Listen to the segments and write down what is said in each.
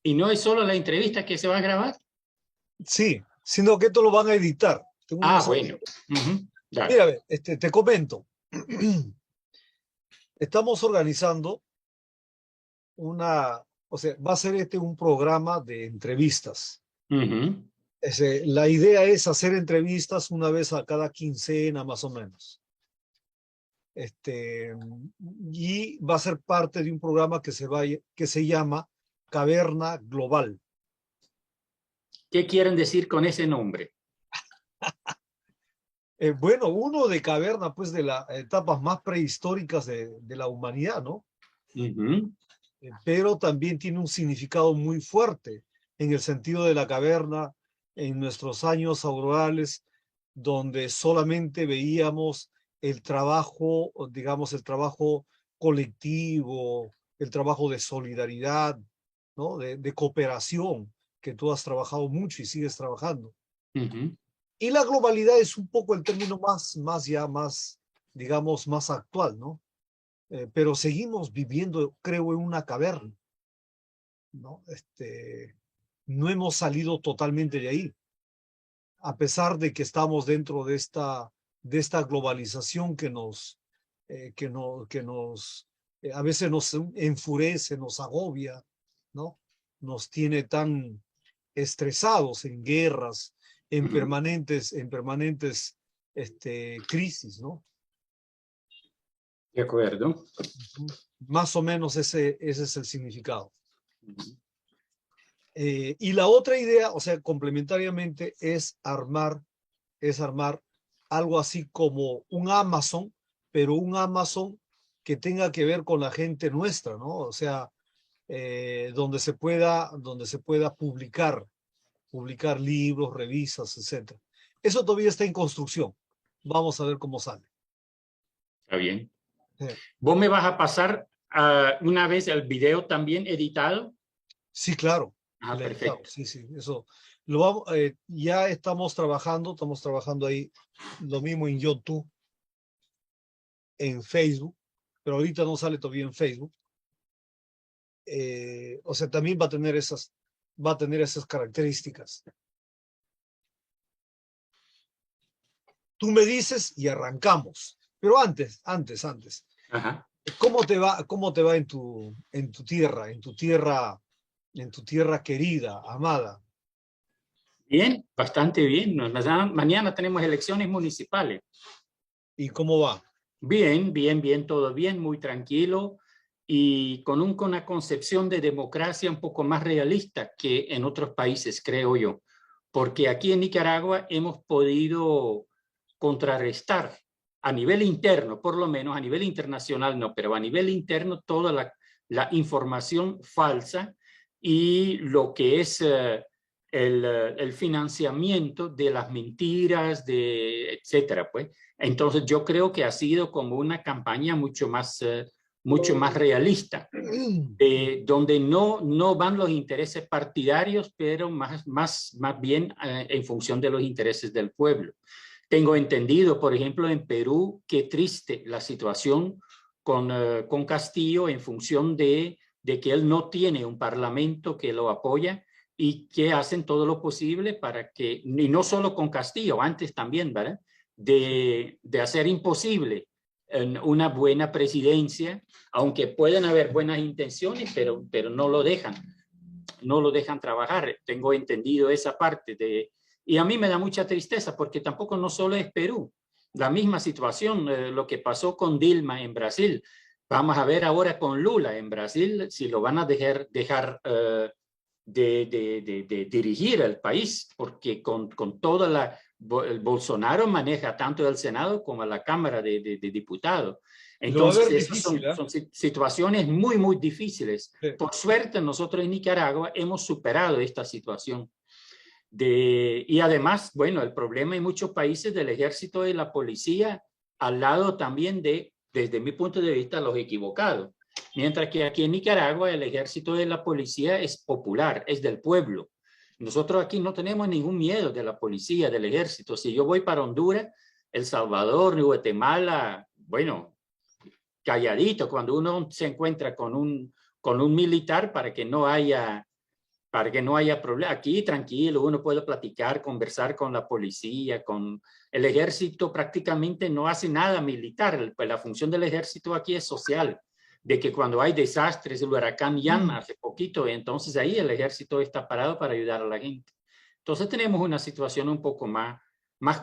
¿Y no es solo la entrevista que se va a grabar? Sí, sino que esto lo van a editar. Tengo Ah, unos... bueno. Dale. Mira, ve, te comento. Estamos organizando o sea, va a ser un programa de entrevistas. Ujú. La idea es hacer entrevistas una vez a cada quincena, más o menos. Este, y va a ser parte de un programa que se llama Caverna Global. ¿Qué quieren decir con ese nombre? Bueno, uno de caverna, pues de las etapas más prehistóricas de la humanidad, ¿no? Ujú. Pero también tiene un significado muy fuerte en el sentido de la caverna en nuestros años aurorales, donde solamente veíamos el trabajo, digamos, el trabajo colectivo, el trabajo de solidaridad, ¿no? De cooperación, que tú has trabajado mucho y sigues trabajando. Ujú. Y la globalidad es un poco el término más, digamos, más actual, ¿no? Pero seguimos viviendo, creo, en una caverna, ¿no? No hemos salido totalmente de ahí, a pesar de que estamos dentro de esta globalización que a veces nos enfurece, nos agobia, ¿no? Nos tiene tan estresados en guerras, Ujú. en permanentes crisis, ¿no? De acuerdo. Más o menos ese es el significado. Ujú. Y la otra idea, o sea, complementariamente, es armar algo así como un Amazon, pero un Amazon que tenga que ver con la gente nuestra, ¿no? O sea, donde se pueda publicar libros, revistas, etcétera. Eso todavía está en construcción. Vamos a ver cómo sale. Está bien. Eh, ¿Vos me vas a pasar una vez el video también editado? sí, claro, Ah, el editado, perfecto. sí, sí, eso. Ya estamos trabajando ahí, lo mismo en YouTube, en Facebook, pero ahorita no sale todavía en Facebook. O sea, también va a tener esas características. Tú me dices y arrancamos. Pero antes, Ajá. cómo te va en tu tierra querida, amada? Bien, bastante bien. Mañana tenemos elecciones municipales. ¿Y cómo va? Bien, bien, bien, todo bien, muy tranquilo y con una concepción de democracia un poco más realista que en otros países, creo yo, porque aquí en Nicaragua hemos podido contrarrestar a nivel interno, por lo menos a nivel internacional no, pero a nivel interno toda la información falsa y lo que es el financiamiento de las mentiras, etcétera, pues. Entonces yo creo que ha sido como una campaña mucho más realista, donde no van los intereses partidarios, pero más bien en función de los intereses del pueblo. Tengo entendido, por ejemplo, en Perú, qué triste la situación con Castillo en función de que él no tiene un parlamento que lo apoya y que hacen todo lo posible para que, y no solo con Castillo, antes también, ¿verdad? De hacer imposible una buena presidencia, aunque pueden haber buenas intenciones, pero no lo dejan trabajar. Tengo entendido esa parte y a mí me da mucha tristeza porque tampoco no solo es Perú, la misma situación, lo que pasó con Dilma en Brasil. Vamos a ver ahora con Lula en Brasil si lo van a dejar de dirigir el país, porque con toda el Bolsonaro maneja tanto el Senado como la Cámara de Diputados. Lo va a Entonces, ver esas difícil, ¿eh? son situaciones muy, muy difíciles. Sí. Por suerte, nosotros en Nicaragua hemos superado esta situación. Y además, bueno, el problema en muchos países del ejército y la policía, al lado también desde mi punto de vista, los equivocados. Mientras que aquí en Nicaragua el ejército y la policía es popular, es del pueblo. Nosotros aquí no tenemos ningún miedo de la policía, del ejército. Si yo voy para Honduras, El Salvador, Guatemala, bueno, calladito, cuando uno se encuentra con un militar para que no haya para que no haya problema. Aquí tranquilo, uno puede platicar, conversar con la policía, con el ejército prácticamente no hace nada militar. Pues la función del ejército aquí es social, de que cuando hay desastres, el huracán Ian hace poquito, entonces ahí el ejército está parado para ayudar a la gente. Entonces tenemos una situación un poco más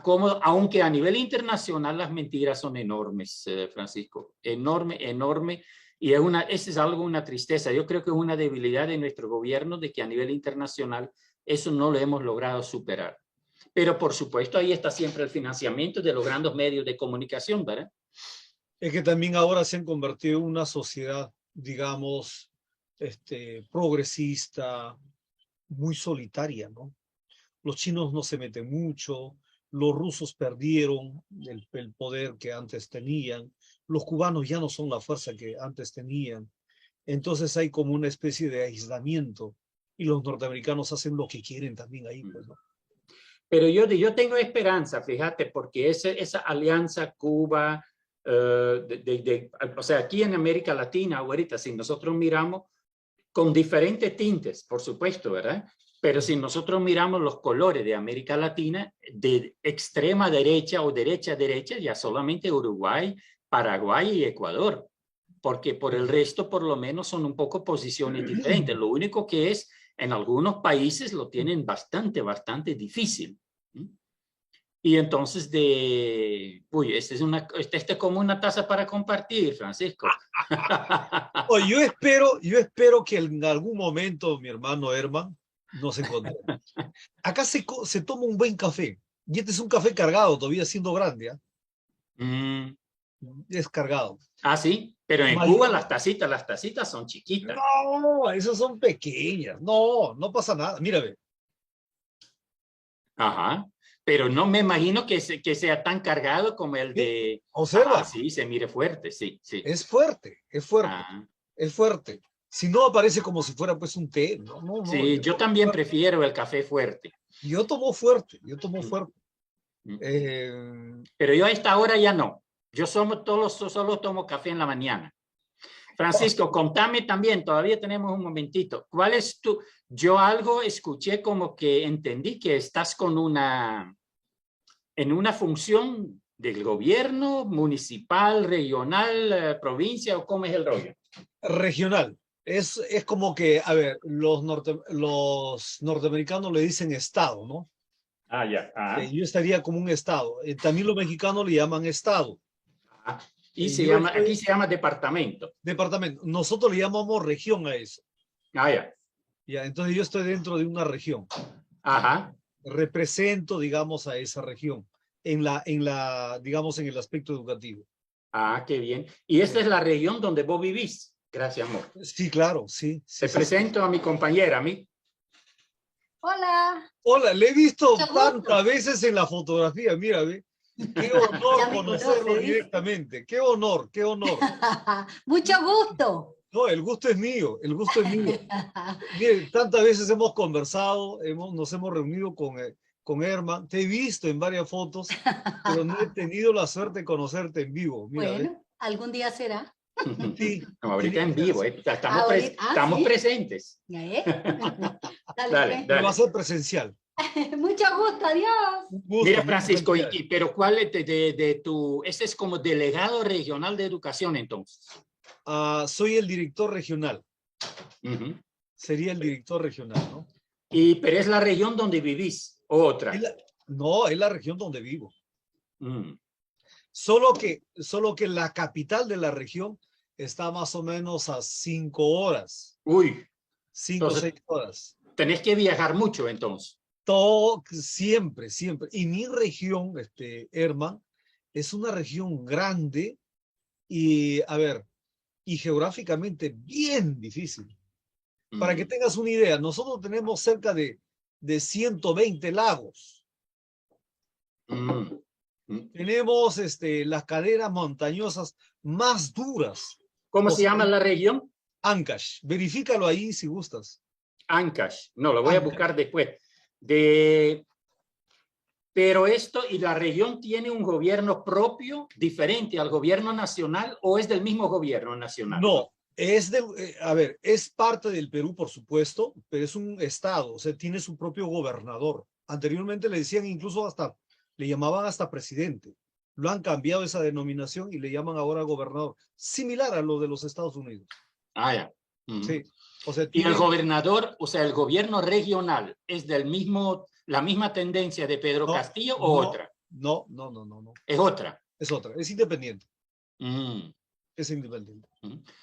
cómoda, aunque a nivel internacional las mentiras son enormes, Francisco, enorme. Y esa es algo, una tristeza. Yo creo que es una debilidad de nuestro gobierno de que a nivel internacional eso no lo hemos logrado superar. Pero por supuesto ahí está siempre el financiamiento de los grandes medios de comunicación, ¿verdad? Es que también ahora se han convertido en una sociedad, digamos, progresista, muy solitaria, ¿no? Los chinos no se meten mucho, los rusos perdieron el poder que antes tenían, los cubanos ya no son la fuerza que antes tenían, entonces hay como una especie de aislamiento y los norteamericanos hacen lo que quieren también ahí, pues, ¿no? Pero yo tengo esperanza, fíjate, porque esa alianza Cuba, o sea, aquí en América Latina, ahorita, si nosotros miramos con diferentes tintes, por supuesto, ¿verdad? Pero si nosotros miramos los colores de América Latina, de extrema derecha o derecha, ya solamente Uruguay, Paraguay y Ecuador, porque por el resto, por lo menos, son un poco posiciones diferentes. Lo único que es, en algunos países lo tienen bastante difícil. Y entonces uy, esta es como una taza para compartir, Francisco. Oye, yo espero que en algún momento, mi hermano Herman, nos encontremos. Acá se toma un buen café. Y este es un café cargado, todavía siendo grande, ¿eh? Es cargado. Ah, sí, pero en Cuba las tacitas son chiquitas. No, esas son pequeñas. No, no pasa nada. Mírame. Ajá, pero no me imagino que sea tan cargado como el de... Observa. Ah, sí, se mire fuerte, sí. Es fuerte. Ah. Es fuerte. Si no aparece como si fuera pues un té. No. Sí, yo también prefiero el café fuerte. Yo tomo fuerte. Pero yo a esta hora ya no. Yo solo tomo café en la mañana. Francisco, contame también, todavía tenemos un momentito. ¿Cuál es yo algo escuché como que entendí que estás en una función del gobierno municipal, regional, provincia, o cómo es el rollo? Regional. Es como que, a ver, los norteamericanos le dicen estado, ¿no? Ah, ya. Yo estaría como un estado. También los mexicanos le llaman estado. Y aquí se llama departamento. Departamento. Nosotros le llamamos región a eso. Ah, ya. Ya, entonces yo estoy dentro de una región. Ajá. Represento, digamos, a esa región digamos, en el aspecto educativo. Ah, qué bien. Y esta es la región donde vos vivís. Gracias, amor. Sí, claro, sí. Te presento a mi compañera, a mí. Hola. Hola, le he visto tantas veces en la fotografía, mira, ve. Qué honor conocerlo directamente. Qué honor. Mucho gusto. No, el gusto es mío. Mire, tantas veces hemos conversado, nos hemos reunido con Herman. Te he visto en varias fotos, pero no he tenido la suerte de conocerte en vivo. Mira, bueno, algún día será. Sí. No, ahorita en vivo, estamos ¿sí? Presentes. Dale. Va a ser presencial. Mucho gusto, adiós. Mira, Francisco, pero ¿cuál es ese es como delegado regional de educación entonces? Soy el director regional. Sería el director regional, ¿no? Pero es la región donde vivís, otra. No, es la región donde vivo. Solo que la capital de la región está más o menos a 5 horas. Uy. 5 o 6 horas. Tenés que viajar mucho entonces. Siempre. Y mi región, Herman, es una región grande y, a ver, y geográficamente bien difícil. Para que tengas una idea, nosotros tenemos cerca de 120 lagos. Tenemos las cadenas montañosas más duras. ¿Cómo se llama la región? Ancash. Verifícalo ahí si gustas. Ancash. No, lo voy a buscar después. Pero ¿y la región tiene un gobierno propio diferente al gobierno nacional o es del mismo gobierno nacional? No, A ver, es parte del Perú, por supuesto, pero es un estado, o sea, tiene su propio gobernador. Anteriormente le decían incluso hasta, le llamaban hasta presidente. Lo han cambiado esa denominación y le llaman ahora gobernador, similar a lo de los Estados Unidos. Ah, ya. Ujú. Sí, o sea, Y el tienen, gobernador, o sea, el gobierno regional, ¿es del mismo, la misma tendencia de Pedro no, Castillo o no, otra? no, Es otra. es otra, es independiente, Mm. es independiente.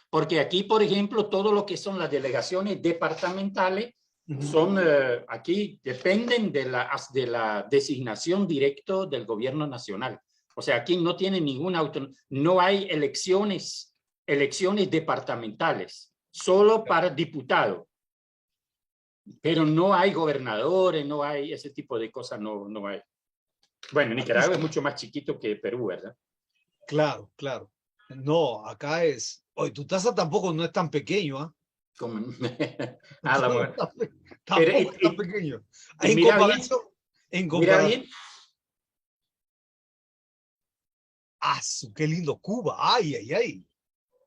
Porque aquí, por ejemplo, todo lo que son las delegaciones departamentales son, aquí dependen de la designación directa del gobierno nacional. O sea, aquí no tiene ninguna autonomía, no hay elecciones departamentales, solo para diputados. Pero no hay gobernadores, no hay ese tipo de cosas, no hay. Bueno, Nicaragua es mucho más chiquito que Perú, ¿verdad? Claro, claro. No, acá es. Oye, tu taza tampoco no es tan pequeño, ¿ah? Como, No, pero, tampoco es tan pequeño. y En mira bien, comparación, en mira comparación. bien, ¡Ah, qué lindo Cuba! ¡Ay, ay, ay!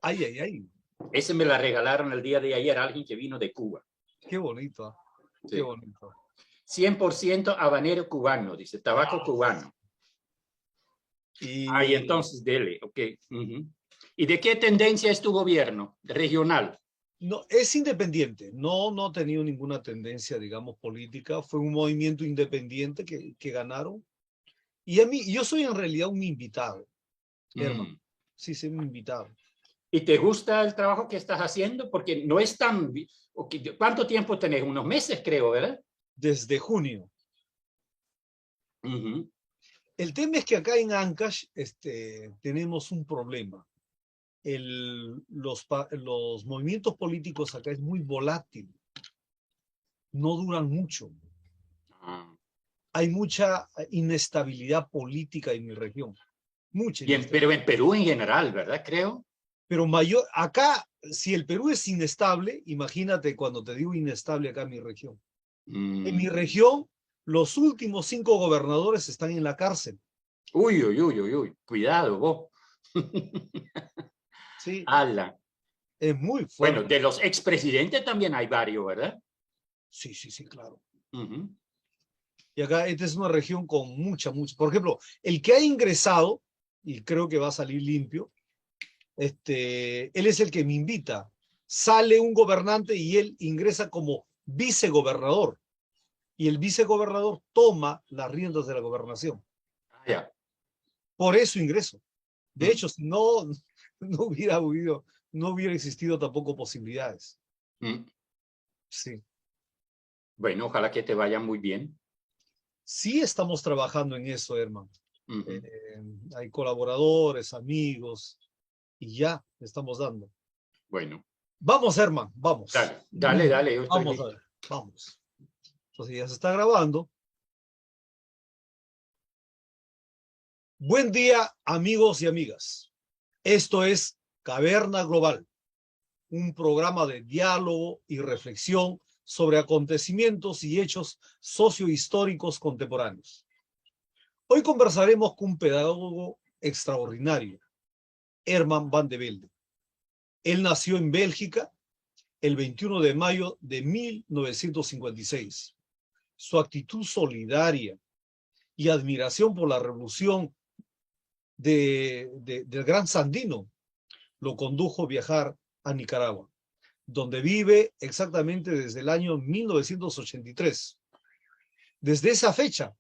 ¡Ay, ay, ay! ese me la regalaron el día de ayer a alguien que vino de Cuba. Qué bonito, ¿ah? Sí. Qué bonito. 100% habanero cubano, dice, tabaco cubano. Y Y entonces dele, ok. ¿Y de qué tendencia es tu gobierno regional? no, es independiente. No ha tenido ninguna tendencia, digamos, política. Fue un movimiento independiente que ganaron. Y a mí, yo soy en realidad un invitado, hermano. Sí, soy un invitado. ¿Y te gusta el trabajo que estás haciendo? Porque no es tan... Okay, ¿cuánto tiempo tenés? Unos meses, creo, ¿verdad? Desde junio. Uh-huh. El tema es que acá en Ancash tenemos un problema. Los movimientos políticos acá es muy volátil. No duran mucho. Hay mucha inestabilidad política en mi región. Mucha inestabilidad. Pero en Perú en general, ¿verdad? Creo. Pero mayor, acá, si el Perú es inestable, imagínate cuando te digo inestable acá en mi región. En mi región, los últimos 5 gobernadores están en la cárcel. Uy, uy, uy, uy, uy. Cuidado, vos. Sí. Ala. Es muy fuerte. Bueno, de los expresidentes también hay varios, ¿verdad? Sí, claro. Y acá esta es una región con mucha. Por ejemplo, el que ha ingresado, y creo que va a salir limpio, él es el que me invita. Sale un gobernante y él ingresa como vicegobernador. Y el vicegobernador toma las riendas de la gobernación. Yeah. Por eso ingreso. De hecho, si no hubiera existido tampoco posibilidades. Sí. Bueno, ojalá que te vaya muy bien. Sí estamos trabajando en eso, hermano. Hay colaboradores, amigos, y ya estamos dando. Bueno. Vamos, Herman, vamos. Dale. Yo estoy vamos listo. a ver, vamos. Entonces ya se está grabando. Buen día, amigos y amigas. Esto es Caverna Global, un programa de diálogo y reflexión sobre acontecimientos y hechos sociohistóricos contemporáneos. Hoy conversaremos con un pedagogo extraordinario, Herman van de Velde. Él nació en Bélgica el 21 de mayo de 1956. Su actitud solidaria y admiración por la revolución del Gran Sandino lo condujo a viajar a Nicaragua, donde vive exactamente desde el año 1983. Desde esa fecha,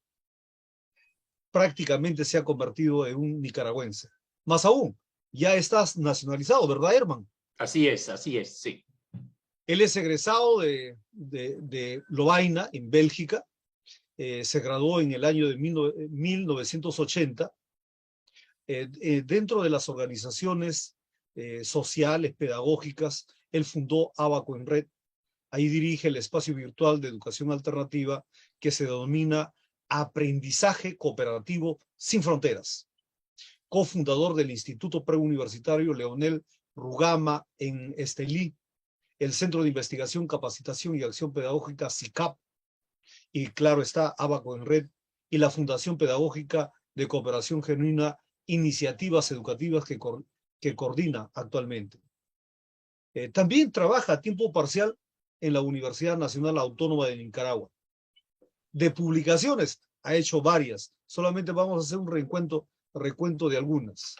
prácticamente se ha convertido en un nicaragüense. Más aún, ya estás nacionalizado, ¿verdad, Herman? Así es, sí. Él es egresado de Lovaina, en Bélgica. Se graduó en el año de 1980. Dentro de las organizaciones sociales, pedagógicas, él fundó Abaco en Red. Ahí dirige el espacio virtual de educación alternativa que se denomina Aprendizaje Cooperativo Sin Fronteras. Cofundador del Instituto Preuniversitario Leonel Rugama en Estelí, el Centro de Investigación, Capacitación y Acción Pedagógica CICAP, y claro está, Abaco en Red, y la Fundación Pedagógica de Cooperación Genuina, iniciativas educativas que coordina actualmente. También trabaja a tiempo parcial en la Universidad Nacional Autónoma de Nicaragua. De publicaciones ha hecho varias. Solamente vamos a hacer un recuento de algunas.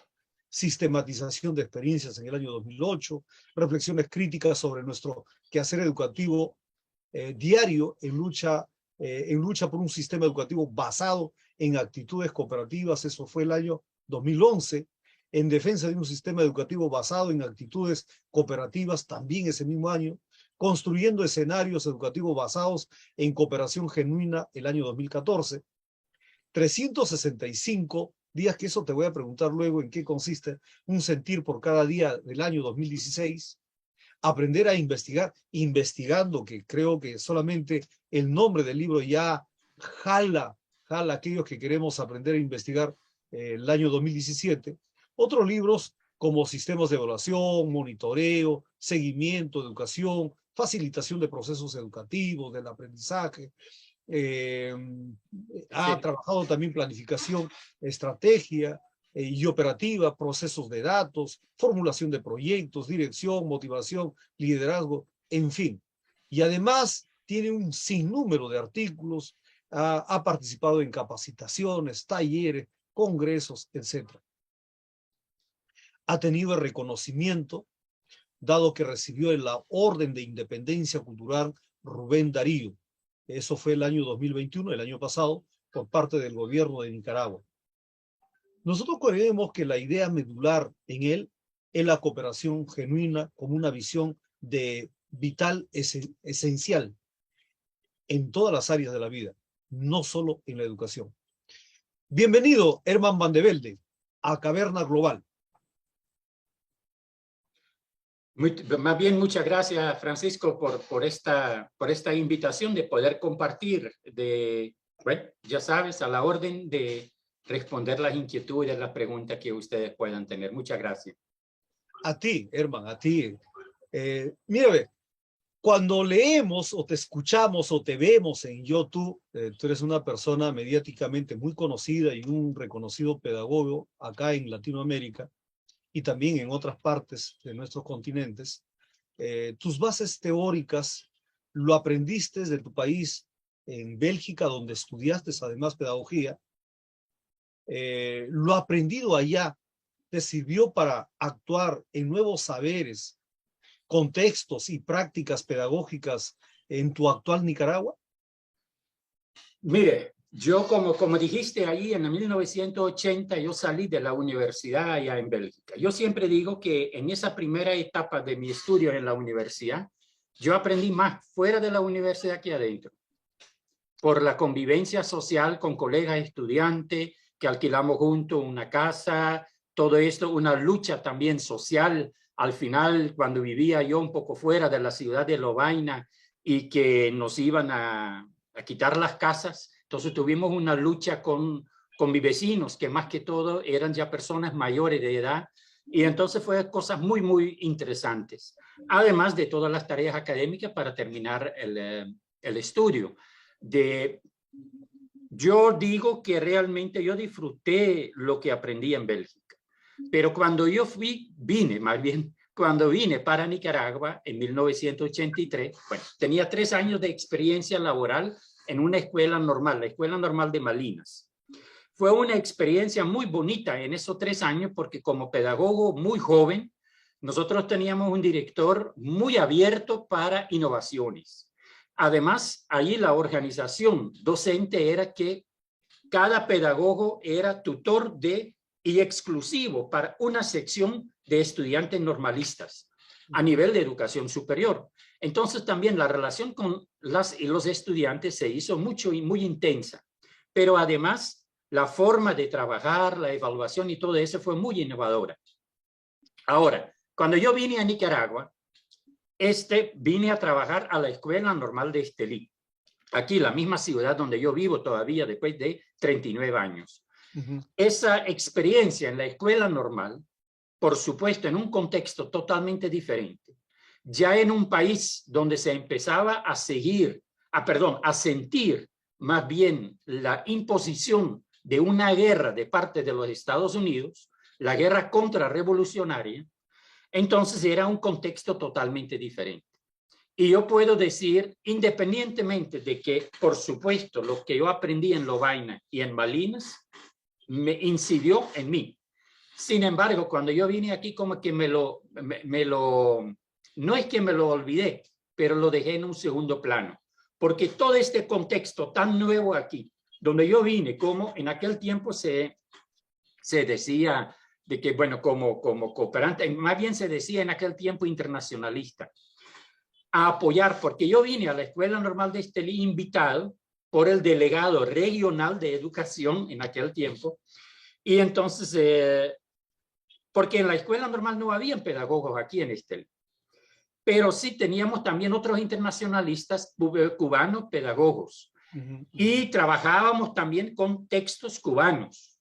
Sistematización de experiencias en el año 2008, reflexiones críticas sobre nuestro quehacer educativo diario en lucha por un sistema educativo basado en actitudes cooperativas, eso fue el año 2011, en defensa de un sistema educativo basado en actitudes cooperativas, también ese mismo año, construyendo escenarios educativos basados en cooperación genuina, el año 2014, 365 días, que eso te voy a preguntar luego en qué consiste, un sentir por cada día del año 2016, aprender a investigar, investigando, que creo que solamente el nombre del libro ya jala a aquellos que queremos aprender a investigar el año 2017. Otros libros como sistemas de evaluación, monitoreo, seguimiento, educación, facilitación de procesos educativos, del aprendizaje. Ha trabajado también planificación, estrategia y operativa, procesos de datos, formulación de proyectos, dirección, motivación, liderazgo, en fin. Y además tiene un sinnúmero de artículos, ha participado en capacitaciones, talleres, congresos, etc. Ha tenido el reconocimiento, dado que recibió la Orden de Independencia Cultural Rubén Darío. Eso fue el año 2021, el año pasado, por parte del gobierno de Nicaragua. Nosotros creemos que la idea medular en él es la cooperación genuina como una visión de vital esencial en todas las áreas de la vida, no solo en la educación. Bienvenido, Herman Van de Velde, a Caverna Global. Más bien, muchas gracias, Francisco, por esta invitación de poder compartir, bueno, ya sabes, a la orden de responder las inquietudes, las preguntas que ustedes puedan tener. Muchas gracias. A ti, Herman, a ti. Mira, cuando leemos o te escuchamos o te vemos en YouTube, tú eres una persona mediáticamente muy conocida y un reconocido pedagogo acá en Latinoamérica y también en otras partes de nuestros continentes. Tus bases teóricas lo aprendiste de tu país en Bélgica, donde estudiaste además pedagogía. Lo aprendido allá te sirvió para actuar en nuevos saberes, contextos y prácticas pedagógicas en tu actual Nicaragua? Mire, yo como dijiste ahí, en 1980 yo salí de la universidad allá en Bélgica. Yo siempre digo que en esa primera etapa de mi estudio en la universidad, yo aprendí más fuera de la universidad que adentro, por la convivencia social con colegas estudiantes, que alquilamos juntos una casa, todo esto, una lucha también social. Al final, cuando vivía yo un poco fuera de la ciudad de Lovaina y que nos iban a quitar las casas, entonces tuvimos una lucha con mis vecinos, que más que todo eran ya personas mayores de edad, y entonces fue cosas muy, muy interesantes, además de todas las tareas académicas para terminar el estudio. Yo digo que realmente yo disfruté lo que aprendí en Bélgica, pero cuando yo cuando vine para Nicaragua en 1983, bueno, tenía 3 años de experiencia laboral en una escuela normal, la Escuela Normal de Malinas. Fue una experiencia muy bonita en esos 3 años porque como pedagogo muy joven, nosotros teníamos un director muy abierto para innovaciones. Además, allí la organización docente era que cada pedagogo era tutor y exclusivo para una sección de estudiantes normalistas a nivel de educación superior. Entonces también la relación con las y los estudiantes se hizo mucho y muy intensa, pero además la forma de trabajar, la evaluación y todo eso fue muy innovadora. Ahora, cuando yo vine a Nicaragua, vine a trabajar a la Escuela Normal de Estelí, aquí la misma ciudad donde yo vivo todavía después de 39 años. Esa experiencia en la escuela normal, por supuesto, en un contexto totalmente diferente, ya en un país donde se empezaba a sentir más bien la imposición de una guerra de parte de los Estados Unidos, la guerra contrarrevolucionaria. Entonces era un contexto totalmente diferente. Y yo puedo decir, independientemente de que, por supuesto, lo que yo aprendí en Lovaina y en Malinas me incidió en mí. Sin embargo, cuando yo vine aquí, como que no es que me lo olvidé, pero lo dejé en un segundo plano. Porque todo este contexto tan nuevo aquí, donde yo vine, como en aquel tiempo se decía de que, bueno, como cooperante, más bien se decía en aquel tiempo internacionalista, a apoyar, porque yo vine a la Escuela Normal de Estelí invitado por el delegado regional de educación en aquel tiempo, y entonces, porque en la Escuela Normal no habían pedagogos aquí en Estelí, pero sí teníamos también otros internacionalistas cubanos pedagogos, y trabajábamos también con textos cubanos.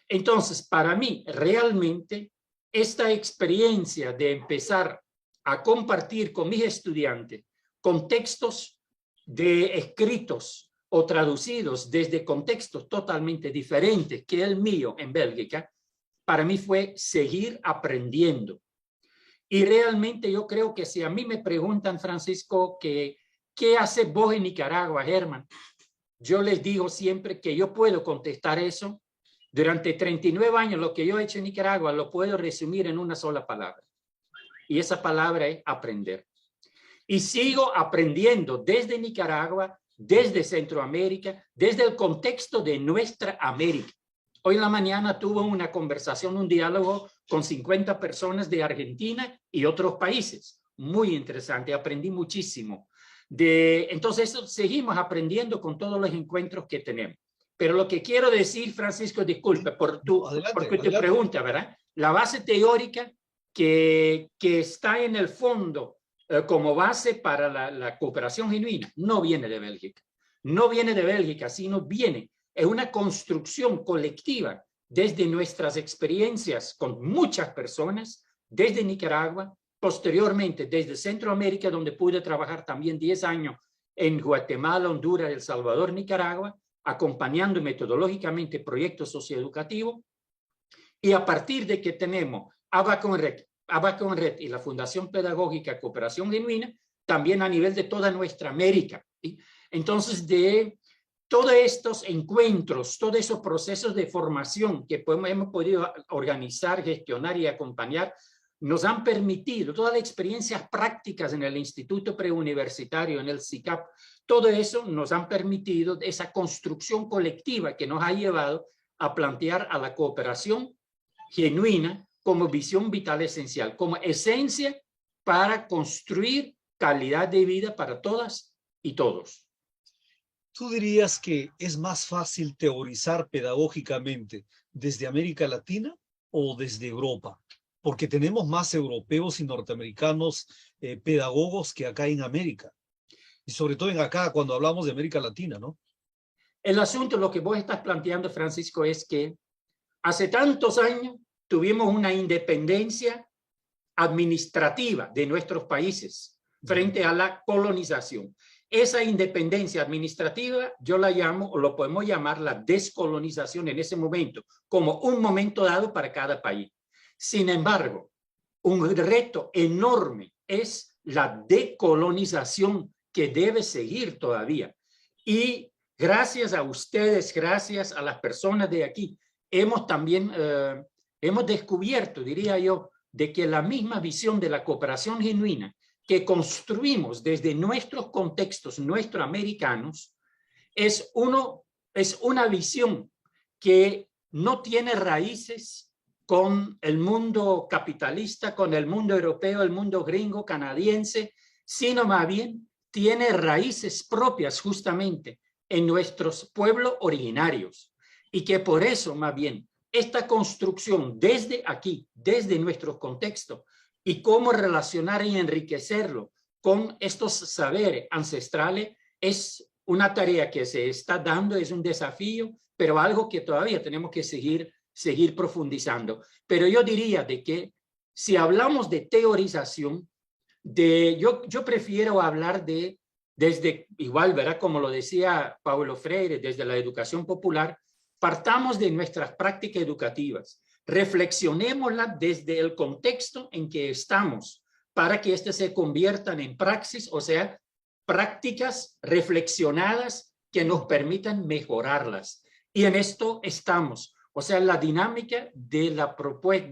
Entonces, para mí, realmente, esta experiencia de empezar a compartir con mis estudiantes con textos escritos o traducidos desde contextos totalmente diferentes que el mío en Bélgica, para mí fue seguir aprendiendo. Y realmente yo creo que si a mí me preguntan, Francisco, ¿qué haces vos en Nicaragua, Germán? Yo les digo siempre que yo puedo contestar eso. Durante 39 años, lo que yo he hecho en Nicaragua lo puedo resumir en una sola palabra. Y esa palabra es aprender. Y sigo aprendiendo desde Nicaragua, desde Centroamérica, desde el contexto de nuestra América. Hoy en la mañana tuve una conversación, un diálogo con 50 personas de Argentina y otros países. Muy interesante, aprendí muchísimo. Entonces, seguimos aprendiendo con todos los encuentros que tenemos. Pero lo que quiero decir, Francisco, disculpe por tu pregunta, ¿verdad? La base teórica que está en el fondo como base para la cooperación genuina no viene de Bélgica. No viene de Bélgica, sino es una construcción colectiva desde nuestras experiencias con muchas personas, desde Nicaragua, posteriormente desde Centroamérica, donde pude trabajar también 10 años en Guatemala, Honduras, El Salvador, Nicaragua, acompañando metodológicamente proyectos socioeducativos, y a partir de que tenemos Abaco en Red y la Fundación Pedagógica Cooperación Genuina, también a nivel de toda nuestra América. ¿Sí? Entonces, de todos estos encuentros, todos esos procesos de formación que hemos podido organizar, gestionar y acompañar, nos han permitido, todas las experiencias prácticas en el Instituto Preuniversitario, en el SICAP, todo eso nos han permitido esa construcción colectiva que nos ha llevado a plantear a la cooperación genuina como visión vital esencial, como esencia para construir calidad de vida para todas y todos. ¿Tú dirías que es más fácil teorizar pedagógicamente desde América Latina o desde Europa? Porque tenemos más europeos y norteamericanos pedagogos que acá en América. Y sobre todo en acá, cuando hablamos de América Latina, ¿no? El asunto, lo que vos estás planteando, Francisco, es que hace tantos años tuvimos una independencia administrativa de nuestros países frente a la colonización. Esa independencia administrativa yo la llamo, o lo podemos llamar la descolonización en ese momento, como un momento dado para cada país. Sin embargo, un reto enorme es la decolonización que debe seguir todavía. Y gracias a ustedes, gracias a las personas de aquí, hemos también hemos descubierto, diría yo, de que la misma visión de la cooperación genuina que construimos desde nuestros contextos nuestroamericanos es una visión que no tiene raíces con el mundo capitalista, con el mundo europeo, el mundo gringo, canadiense, sino más bien tiene raíces propias justamente en nuestros pueblos originarios, y que por eso más bien esta construcción desde aquí, desde nuestro contexto, y cómo relacionar y enriquecerlo con estos saberes ancestrales es una tarea que se está dando, es un desafío, pero algo que todavía tenemos que seguir profundizando. Pero yo diría de que si hablamos de teorización, yo prefiero hablar desde, igual, ¿verdad? Como lo decía Paulo Freire, desde la educación popular, partamos de nuestras prácticas educativas, reflexionémosla desde el contexto en que estamos para que éstas se conviertan en praxis, o sea, prácticas reflexionadas que nos permitan mejorarlas. Y en esto estamos. O sea, la dinámica de la propuesta,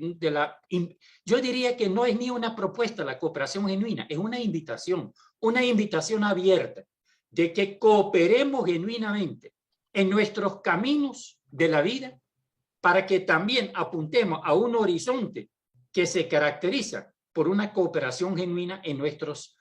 yo diría que no es ni una propuesta la cooperación genuina, es una invitación abierta de que cooperemos genuinamente en nuestros caminos de la vida para que también apuntemos a un horizonte que se caracteriza por una cooperación genuina en nuestros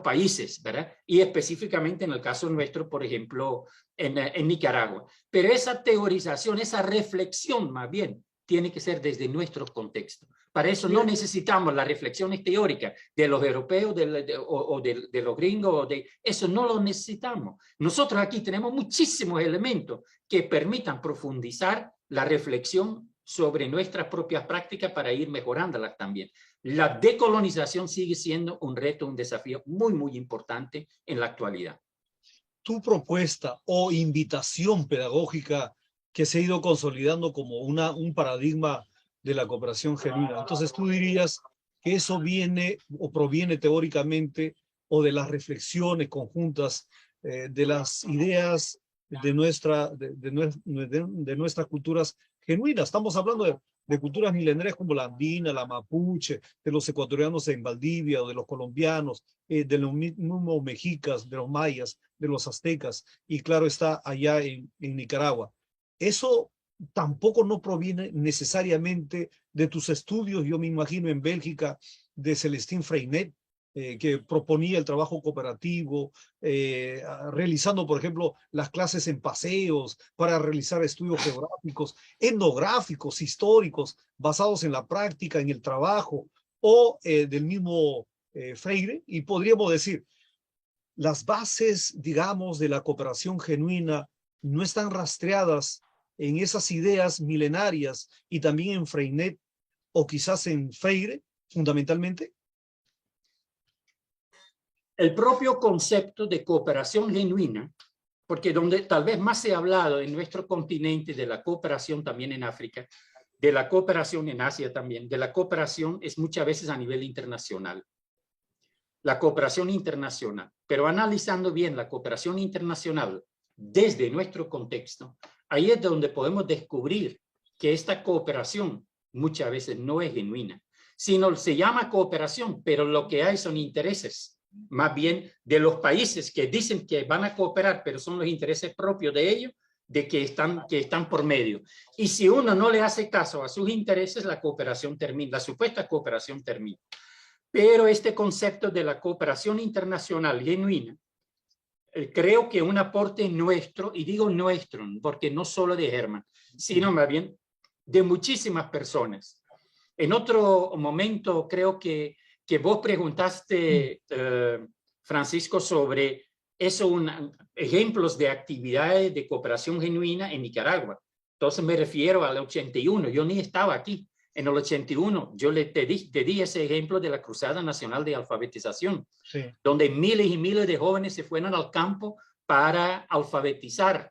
países, ¿verdad? Y específicamente en el caso nuestro, por ejemplo, en Nicaragua. Pero esa teorización, esa reflexión más bien, tiene que ser desde nuestro contexto. Para eso no necesitamos las reflexiones teóricas de los europeos de los gringos, eso no lo necesitamos. Nosotros aquí tenemos muchísimos elementos que permitan profundizar la reflexión sobre nuestras propias prácticas para ir mejorándolas también. La decolonización sigue siendo un reto, un desafío muy, muy importante en la actualidad. Tu propuesta o invitación pedagógica que se ha ido consolidando como un paradigma de la cooperación genuina. Entonces tú dirías que eso viene o proviene teóricamente o de las reflexiones conjuntas de las ideas de nuestras culturas genuinas. Estamos hablando de culturas milenarias como la andina, la mapuche, de los ecuatorianos en Valdivia o de los colombianos, de los mismos mexicas, de los mayas, de los aztecas, y claro está allá en Nicaragua. Eso tampoco no proviene necesariamente de tus estudios, yo me imagino en Bélgica, de Celestín Freinet, que proponía el trabajo cooperativo, realizando, por ejemplo, las clases en paseos para realizar estudios geográficos, etnográficos, históricos, basados en la práctica, en el trabajo, o del mismo Freire, y podríamos decir, las bases, digamos, de la cooperación genuina no están rastreadas en esas ideas milenarias y también en Freinet o quizás en Freire, fundamentalmente. El propio concepto de cooperación genuina, porque donde tal vez más se ha hablado en nuestro continente de la cooperación también en África, de la cooperación en Asia también, de la cooperación es muchas veces a nivel internacional. La cooperación internacional, pero analizando bien la cooperación internacional desde nuestro contexto, ahí es donde podemos descubrir que esta cooperación muchas veces no es genuina, sino se llama cooperación, pero lo que hay son intereses, más bien de los países que dicen que van a cooperar, pero son los intereses propios de ellos, de que están por medio. Y si uno no le hace caso a sus intereses, la cooperación termina, la supuesta cooperación termina. Pero este concepto de la cooperación internacional genuina, creo que un aporte nuestro, y digo nuestro, porque no solo de Herman, sino más bien de muchísimas personas. En otro momento creo que vos preguntaste, Francisco, sobre ejemplos de actividades de cooperación genuina en Nicaragua. Entonces me refiero al 81, yo ni estaba aquí. En el 81 yo te di ese ejemplo de la Cruzada Nacional de Alfabetización, sí, donde miles y miles de jóvenes se fueron al campo para alfabetizar.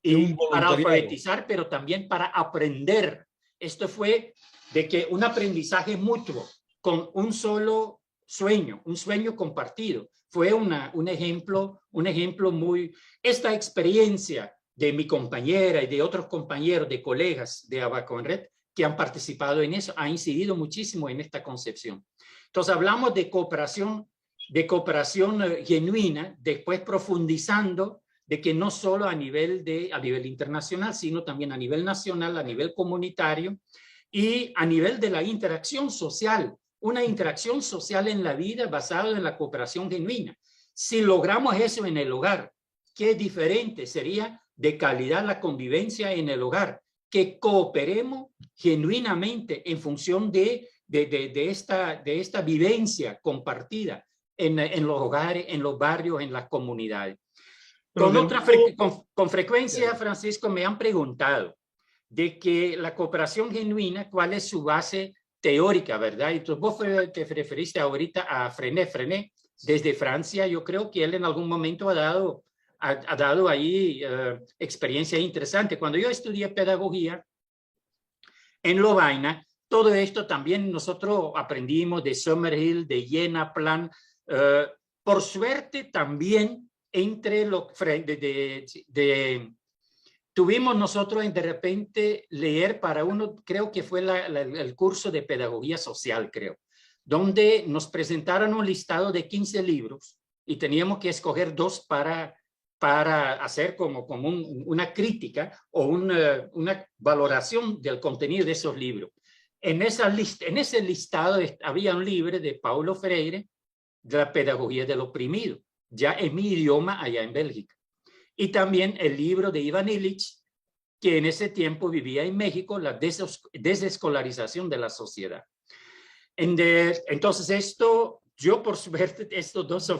Y para alfabetizar, pero también para aprender. Esto fue de que un aprendizaje mutuo con un solo sueño, un sueño compartido. Fue un ejemplo muy... Esta experiencia de mi compañera y de otros compañeros, de colegas de Abaco en Red, que han participado en eso, ha incidido muchísimo en esta concepción. Entonces hablamos de cooperación genuina, después profundizando de que no solo a nivel internacional, sino también a nivel nacional, a nivel comunitario y a nivel de la interacción social, una interacción social en la vida basada en la cooperación genuina. Si logramos eso en el hogar, qué diferente sería de calidad la convivencia en el hogar, que cooperemos genuinamente en función de esta vivencia compartida en los hogares, en los barrios, en las comunidades. Con frecuencia, Francisco, me han preguntado de que la cooperación genuina, ¿cuál es su base teórica, verdad? Entonces vos te referiste ahorita a Freinet. Desde Francia, yo creo que él en algún momento ha dado ahí experiencia interesante. Cuando yo estudié pedagogía, En Lovaina, todo esto también nosotros aprendimos de Summerhill, de Jena Plan. Por suerte también entre los tuvimos nosotros de repente leer para uno, creo que fue el curso de pedagogía social, creo, donde nos presentaron un listado de 15 libros y teníamos que escoger 2 para hacer como una crítica o una valoración del contenido de esos libros. En ese listado había un libro de Paulo Freire, de la pedagogía del oprimido, ya en mi idioma allá en Bélgica. Y también el libro de Ivan Illich, que en ese tiempo vivía en México, la desescolarización de la sociedad. Entonces yo por suerte,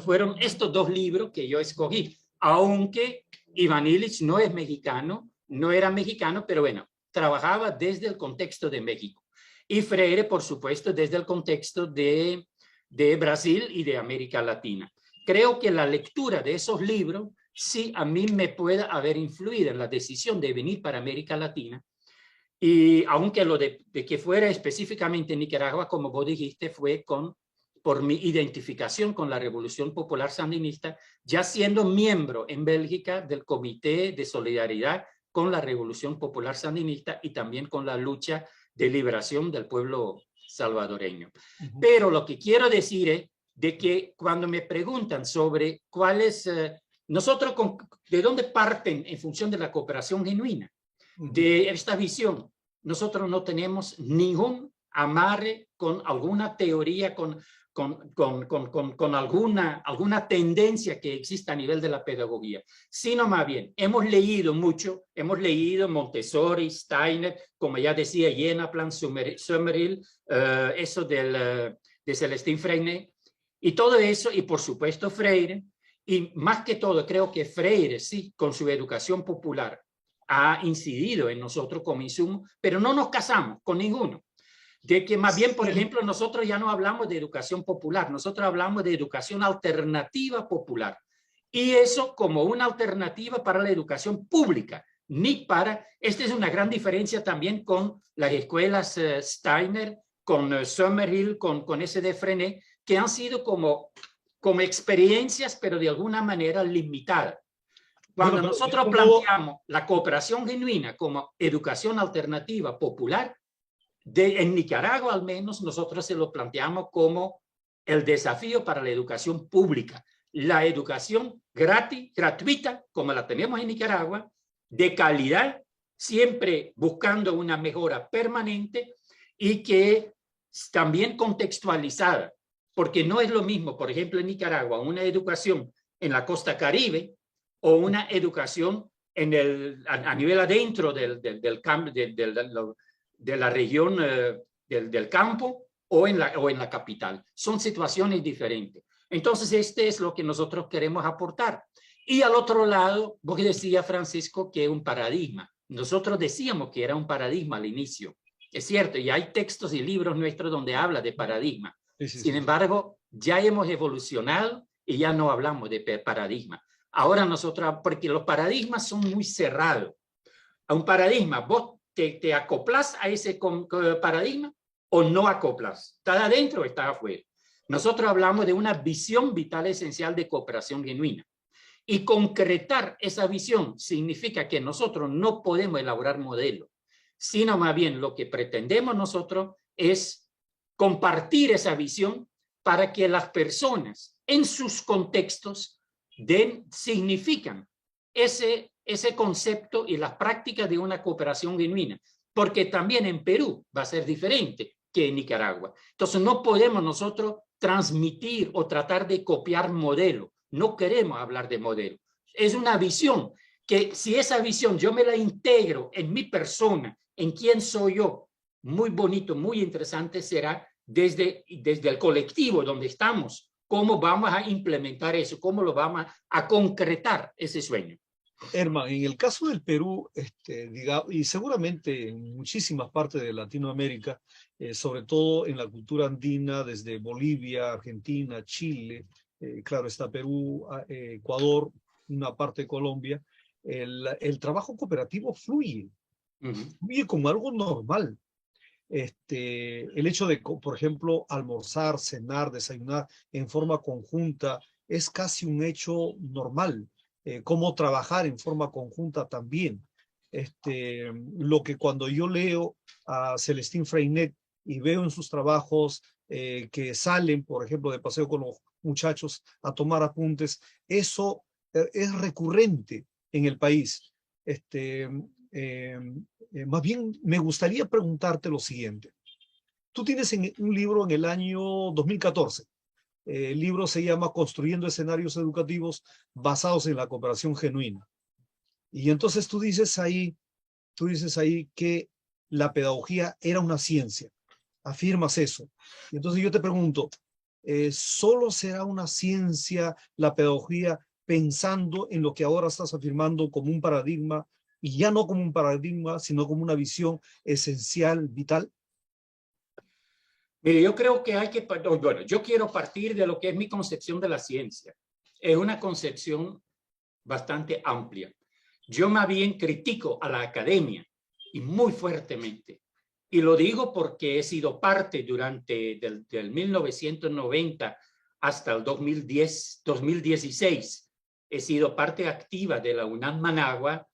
fueron estos 2 libros que yo escogí, aunque Ivan Illich no es mexicano, no era mexicano, pero bueno, trabajaba desde el contexto de México. Y Freire, por supuesto, desde el contexto de Brasil y de América Latina. Creo que la lectura de esos libros sí a mí me puede haber influido en la decisión de venir para América Latina. Y aunque lo de que fuera específicamente en Nicaragua, como vos dijiste, fue por mi identificación con la Revolución Popular Sandinista, ya siendo miembro en Bélgica del Comité de Solidaridad con la Revolución Popular Sandinista y también con la lucha de liberación del pueblo salvadoreño. Pero lo que quiero decir es de que cuando me preguntan sobre cuál es, nosotros, ¿de dónde parten en función de la cooperación genuina? De esta visión, nosotros no tenemos ningún amarre con alguna teoría, con alguna tendencia que exista a nivel de la pedagogía, sino más bien hemos leído mucho, hemos leído Montessori, Steiner, como ya decía, Jena Plan, Summerhill, eso de Celestín Freinet, y todo eso, y por supuesto Freire, y más que todo creo que Freire, sí, con su educación popular, ha incidido en nosotros como insumo, pero no nos casamos con ninguno. De que más bien, por ejemplo, nosotros ya no hablamos de educación popular, nosotros hablamos de educación alternativa popular. Y eso como una alternativa para la educación pública, esta es una gran diferencia también con las escuelas Steiner, con Summerhill, con ese de Freinet, que han sido como experiencias, pero de alguna manera limitadas. Cuando nosotros planteamos la cooperación genuina como educación alternativa popular, en Nicaragua al menos nosotros se lo planteamos como el desafío para la educación pública, la educación gratuita como la tenemos en Nicaragua, de calidad, siempre buscando una mejora permanente y que también contextualizada, porque no es lo mismo, por ejemplo, en Nicaragua, una educación en la costa Caribe o una educación a nivel adentro de la región del campo o en la capital. Son situaciones diferentes. Entonces, este es lo que nosotros queremos aportar. Y al otro lado, vos decías, Francisco, que es un paradigma. Nosotros decíamos que era un paradigma al inicio. Es cierto, y hay textos y libros nuestros donde habla de paradigma. Sin embargo, ya hemos evolucionado y ya no hablamos de paradigma. Ahora nosotros, porque los paradigmas son muy cerrados. A un paradigma, vos te acoplas a ese paradigma o no acoplas. ¿Está adentro o está afuera? Nosotros hablamos de una visión vital esencial de cooperación genuina. Y concretar esa visión significa que nosotros no podemos elaborar modelos, sino más bien lo que pretendemos nosotros es compartir esa visión para que las personas en sus contextos significan ese concepto y las prácticas de una cooperación genuina, porque también en Perú va a ser diferente que en Nicaragua. Entonces no podemos nosotros transmitir o tratar de copiar modelo. No queremos hablar de modelo. Es una visión que si esa visión yo me la integro en mi persona, en quién soy yo, muy bonito, muy interesante será desde el colectivo donde estamos, cómo vamos a implementar eso, cómo lo vamos a concretar ese sueño. Herman, en el caso del Perú, y seguramente en muchísimas partes de Latinoamérica, sobre todo en la cultura andina, desde Bolivia, Argentina, Chile, claro está Perú, Ecuador, una parte de Colombia, el trabajo cooperativo fluye como algo normal. el hecho de, por ejemplo, almorzar, cenar, desayunar en forma conjunta es casi un hecho normal. Cómo trabajar en forma conjunta también. Lo que cuando yo leo a Celestín Freinet y veo en sus trabajos que salen, por ejemplo, de paseo con los muchachos a tomar apuntes, eso es recurrente en el país. Más bien, me gustaría preguntarte lo siguiente. Tú tienes un libro en el año 2014. El libro se llama Construyendo escenarios educativos basados en la cooperación genuina. Y entonces tú dices ahí que la pedagogía era una ciencia. Afirmas eso. Y entonces yo te pregunto, ¿solo será una ciencia la pedagogía pensando en lo que ahora estás afirmando como un paradigma, y ya no como un paradigma, sino como una visión esencial, vital? Mire, yo creo que hay que, bueno, yo quiero partir de lo que es mi concepción de la ciencia. Es una concepción bastante amplia. Yo más bien critico a la academia y muy fuertemente. Y lo digo porque he sido parte durante del 1990 hasta el 2016. He sido parte activa de la UNAM Managua,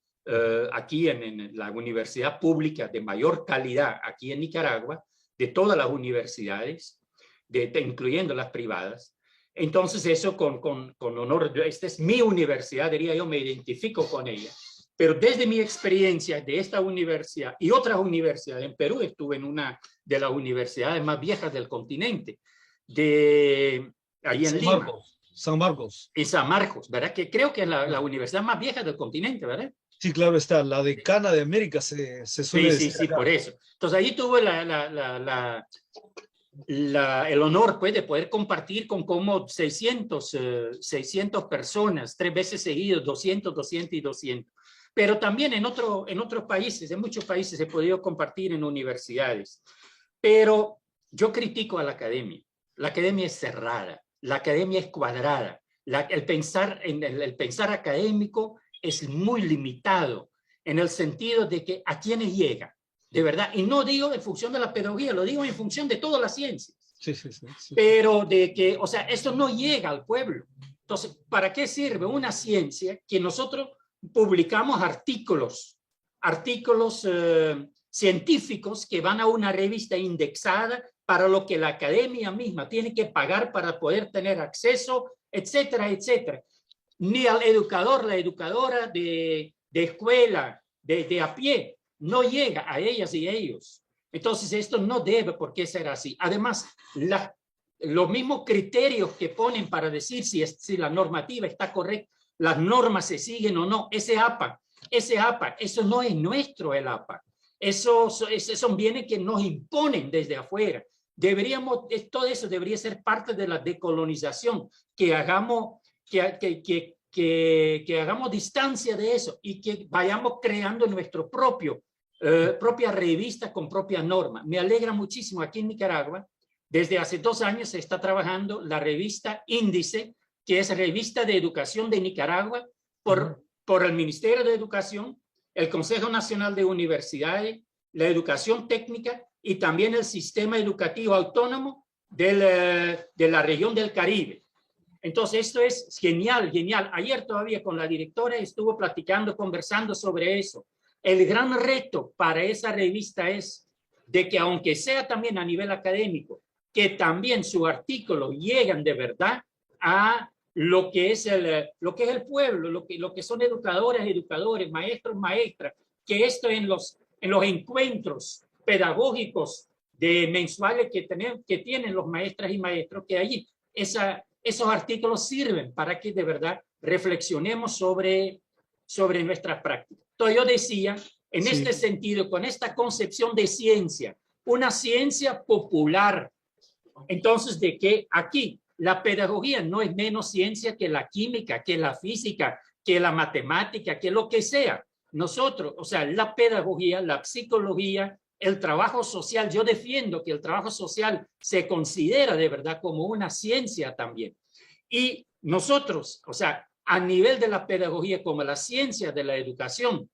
aquí en la universidad pública de mayor calidad aquí en Nicaragua, de todas las universidades, incluyendo las privadas. Entonces eso con honor, esta es mi universidad, diría yo, me identifico con ella. Pero desde mi experiencia de esta universidad y otras universidades, en Perú estuve en una de las universidades más viejas del continente, ahí en Lima. San Marcos. En San Marcos, ¿verdad? Que creo que es la universidad más vieja del continente, ¿verdad? Sí, claro está, la decana de América se suele decir. Sí, por eso. Entonces ahí tuve el honor, pues, de poder compartir con como 600 personas, 3 veces seguidos, 200 y 200. Pero también en otros países, en muchos países he podido compartir en universidades. Pero yo critico a la academia. La academia es cerrada, la academia es cuadrada. El pensar académico es muy limitado en el sentido de que a quiénes llega, de verdad. Y no digo en función de la pedagogía, lo digo en función de todas las ciencias. Sí. Pero de que, o sea, esto no llega al pueblo. Entonces, ¿para qué sirve una ciencia que nosotros publicamos artículos científicos que van a una revista indexada para lo que la academia misma tiene que pagar para poder tener acceso, etcétera, etcétera? Ni al educador, la educadora de escuela, de a pie, no llega a ellas y ellos. Entonces, esto no debe por qué ser así. Además, los mismos criterios que ponen para decir si la normativa está correcta, las normas se siguen o no, ese APA, eso no es nuestro, el APA. Esos son bienes que nos imponen desde afuera. Todo eso debería ser parte de la decolonización, que hagamos distancia de eso y que vayamos creando nuestro propia revista con propia norma. Me alegra muchísimo aquí en Nicaragua. Desde hace 2 años se está trabajando la revista Índice, que es revista de educación de Nicaragua por el Ministerio de Educación, el Consejo Nacional de Universidades, la Educación Técnica y también el Sistema Educativo Autónomo de la región del Caribe. Entonces, esto es genial, genial. Ayer todavía con la directora estuvo platicando, conversando sobre eso. El gran reto para esa revista es de que, aunque sea también a nivel académico, que también sus artículos lleguen de verdad a lo que es el pueblo, lo que son educadoras, educadores, maestros, maestras, que esto en los encuentros pedagógicos mensuales que tienen los maestras y maestros, que allí esos artículos sirven para que de verdad reflexionemos sobre nuestras prácticas. Entonces yo decía, en este sentido, con esta concepción de ciencia, una ciencia popular, entonces de que aquí la pedagogía no es menos ciencia que la química, que la física, que la matemática, que lo que sea. Nosotros, o sea, la pedagogía, la psicología, el trabajo social, yo defiendo que el trabajo social se considera de verdad como una ciencia también. Y nosotros, o sea, a nivel de la pedagogía como la ciencia de la educación,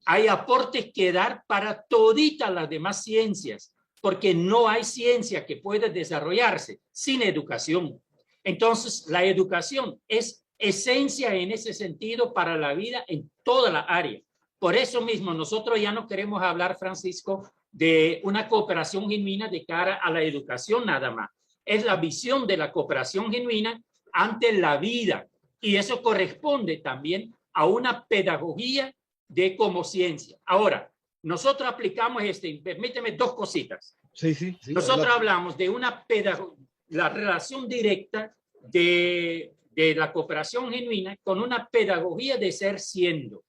hay aportes que dar para toditas las demás ciencias, porque no hay ciencia que pueda desarrollarse sin educación. Entonces, la educación es esencia en ese sentido para la vida en toda la área. Por eso mismo, nosotros ya no queremos hablar, Francisco, de una cooperación genuina de cara a la educación nada más. Es la visión de la cooperación genuina ante la vida. Y eso corresponde también a una pedagogía de como ciencia. Ahora, nosotros aplicamos permíteme dos cositas. Sí, sí, sí. Nosotros Adelante. hablamos de una pedagogía, la relación directa de la cooperación genuina con una pedagogía de ser siendo.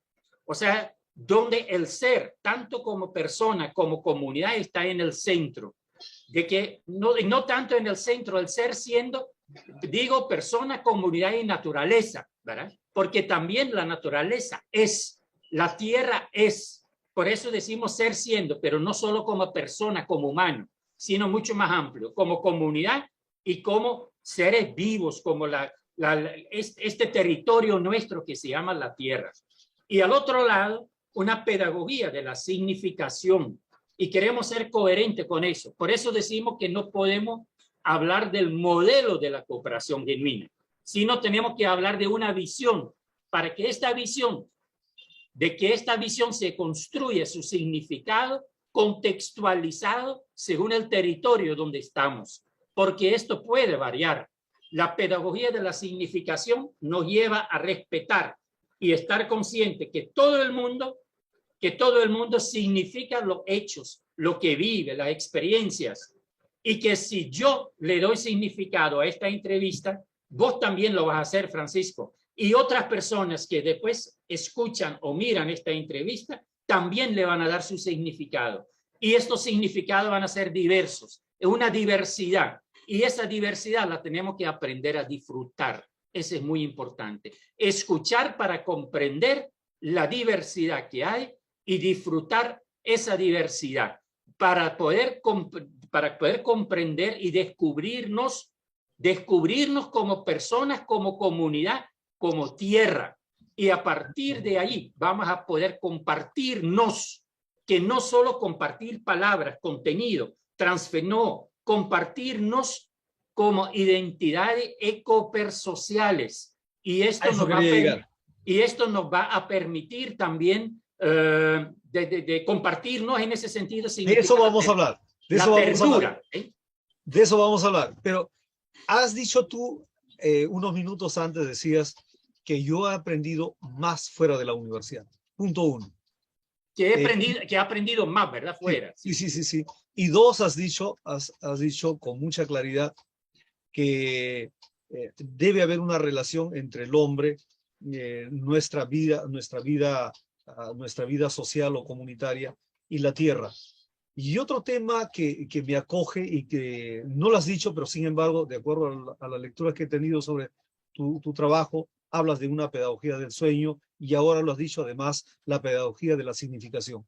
O sea, donde el ser, tanto como persona como comunidad, está en el centro. De que no tanto en el centro, el ser siendo, digo persona, comunidad y naturaleza, ¿verdad? Porque también la naturaleza es, la tierra es. Por eso decimos ser siendo, pero no solo como persona, como humano, sino mucho más amplio, como comunidad y como seres vivos, como este territorio nuestro que se llama la tierra. Y al otro lado, una pedagogía de la significación. Y queremos ser coherentes con eso. Por eso decimos que no podemos hablar del modelo de la cooperación genuina, sino tenemos que hablar de una visión, para que esta visión se construya su significado contextualizado según el territorio donde estamos, porque esto puede variar. La pedagogía de la significación nos lleva a respetar y estar consciente que todo el mundo significa los hechos, lo que vive, las experiencias, y que si yo le doy significado a esta entrevista, vos también lo vas a hacer, Francisco, y otras personas que después escuchan o miran esta entrevista también le van a dar su significado, y estos significados van a ser diversos, es una diversidad, y esa diversidad la tenemos que aprender a disfrutar. Eso es muy importante, escuchar para comprender la diversidad que hay y disfrutar esa diversidad para poder comprender y descubrirnos como personas, como comunidad, como tierra. Y a partir de ahí vamos a poder compartirnos, que no solo compartir palabras, contenido, no, compartirnos como identidades ecopersociales. Y esto nos va a permitir también de compartirnos en ese sentido. De eso vamos a hablar. De eso vamos a hablar. Pero has dicho tú, unos minutos antes decías que yo he aprendido más fuera de la universidad. Punto uno. Que he aprendido más, ¿verdad? Fuera. Sí. Y dos, has dicho con mucha claridad que debe haber una relación entre el hombre, nuestra vida social o comunitaria y la tierra. Y otro tema que me acoge y que no lo has dicho, pero sin embargo, de acuerdo a la lectura que he tenido sobre tu trabajo, hablas de una pedagogía del sueño y ahora lo has dicho además, la pedagogía de la significación.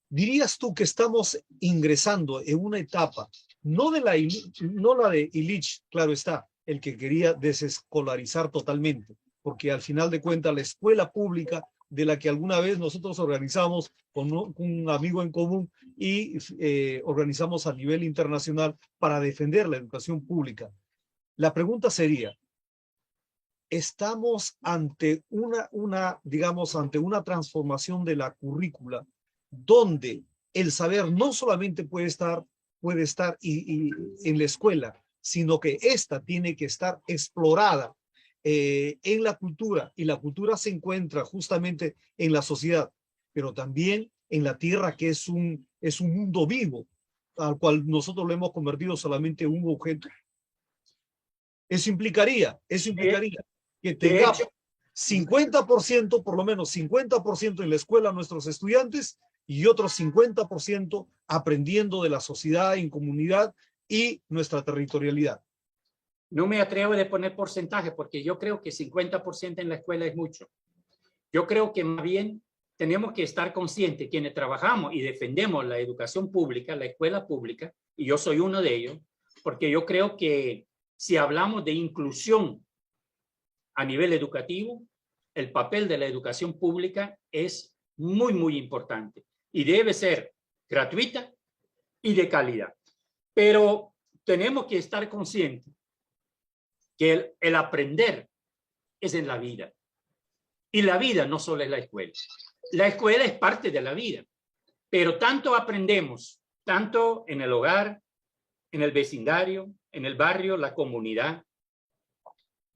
¿Dirías tú que estamos ingresando en una etapa, no la de Illich, claro está, el que quería desescolarizar totalmente, porque al final de cuentas la escuela pública de la que alguna vez nosotros organizamos con un amigo en común y organizamos a nivel internacional para defender la educación pública? La pregunta sería, ¿estamos ante ante una transformación de la currícula donde el saber no solamente puede estar en la escuela, sino que esta tiene que estar explorada en la cultura, y la cultura se encuentra justamente en la sociedad, pero también en la tierra, que es un mundo vivo, al cual nosotros lo hemos convertido solamente en un objeto? Eso implicaría que tengamos 50%, por lo menos 50% en la escuela nuestros estudiantes y otros 50% aprendiendo de la sociedad en comunidad y nuestra territorialidad. No me atrevo a poner porcentaje porque yo creo que 50% en la escuela es mucho. Yo creo que más bien tenemos que estar conscientes, quienes trabajamos y defendemos la educación pública, la escuela pública, y yo soy uno de ellos, porque yo creo que si hablamos de inclusión a nivel educativo, el papel de la educación pública es muy, muy importante y debe ser gratuita y de calidad. Pero tenemos que estar conscientes que el aprender es en la vida. Y la vida no solo es la escuela. La escuela es parte de la vida. Pero tanto aprendemos, tanto en el hogar, en el vecindario, en el barrio, la comunidad,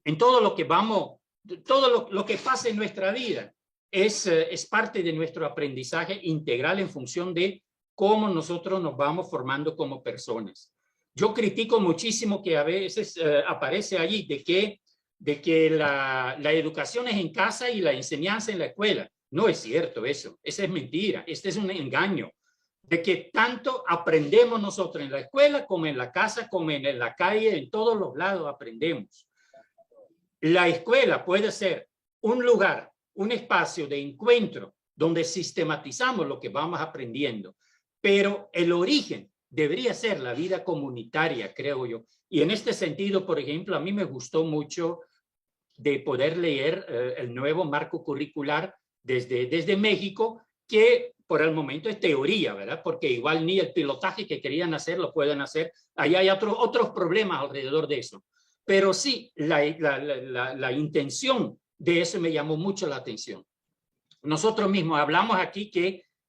en todo lo que vamos, todo lo que pasa en nuestra vida es parte de nuestro aprendizaje integral en función de cómo nosotros nos vamos formando como personas. Yo critico muchísimo que a veces aparece allí de que la educación es en casa y la enseñanza en la escuela. No es cierto eso, esa es mentira, este es un engaño. De que tanto aprendemos nosotros en la escuela como en la casa, como en la calle, en todos los lados aprendemos. La escuela puede ser un lugar, un espacio de encuentro donde sistematizamos lo que vamos aprendiendo, pero el origen debería ser la vida comunitaria, creo yo. Y en este sentido, por ejemplo, a mí me gustó mucho de poder leer el nuevo marco curricular desde México, que por el momento es teoría, ¿verdad? Porque igual ni el pilotaje que querían hacer lo pueden hacer. Ahí hay otros problemas alrededor de eso. Pero sí, la intención de eso me llamó mucho la atención. Nosotros mismos hablamos aquí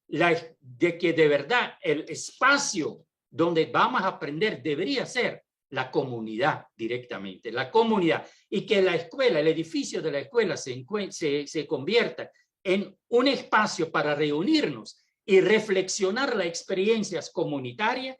de que de verdad el espacio donde vamos a aprender debería ser la comunidad directamente, la comunidad, y que la escuela, el edificio de la escuela se convierta en un espacio para reunirnos y reflexionar las experiencias comunitarias,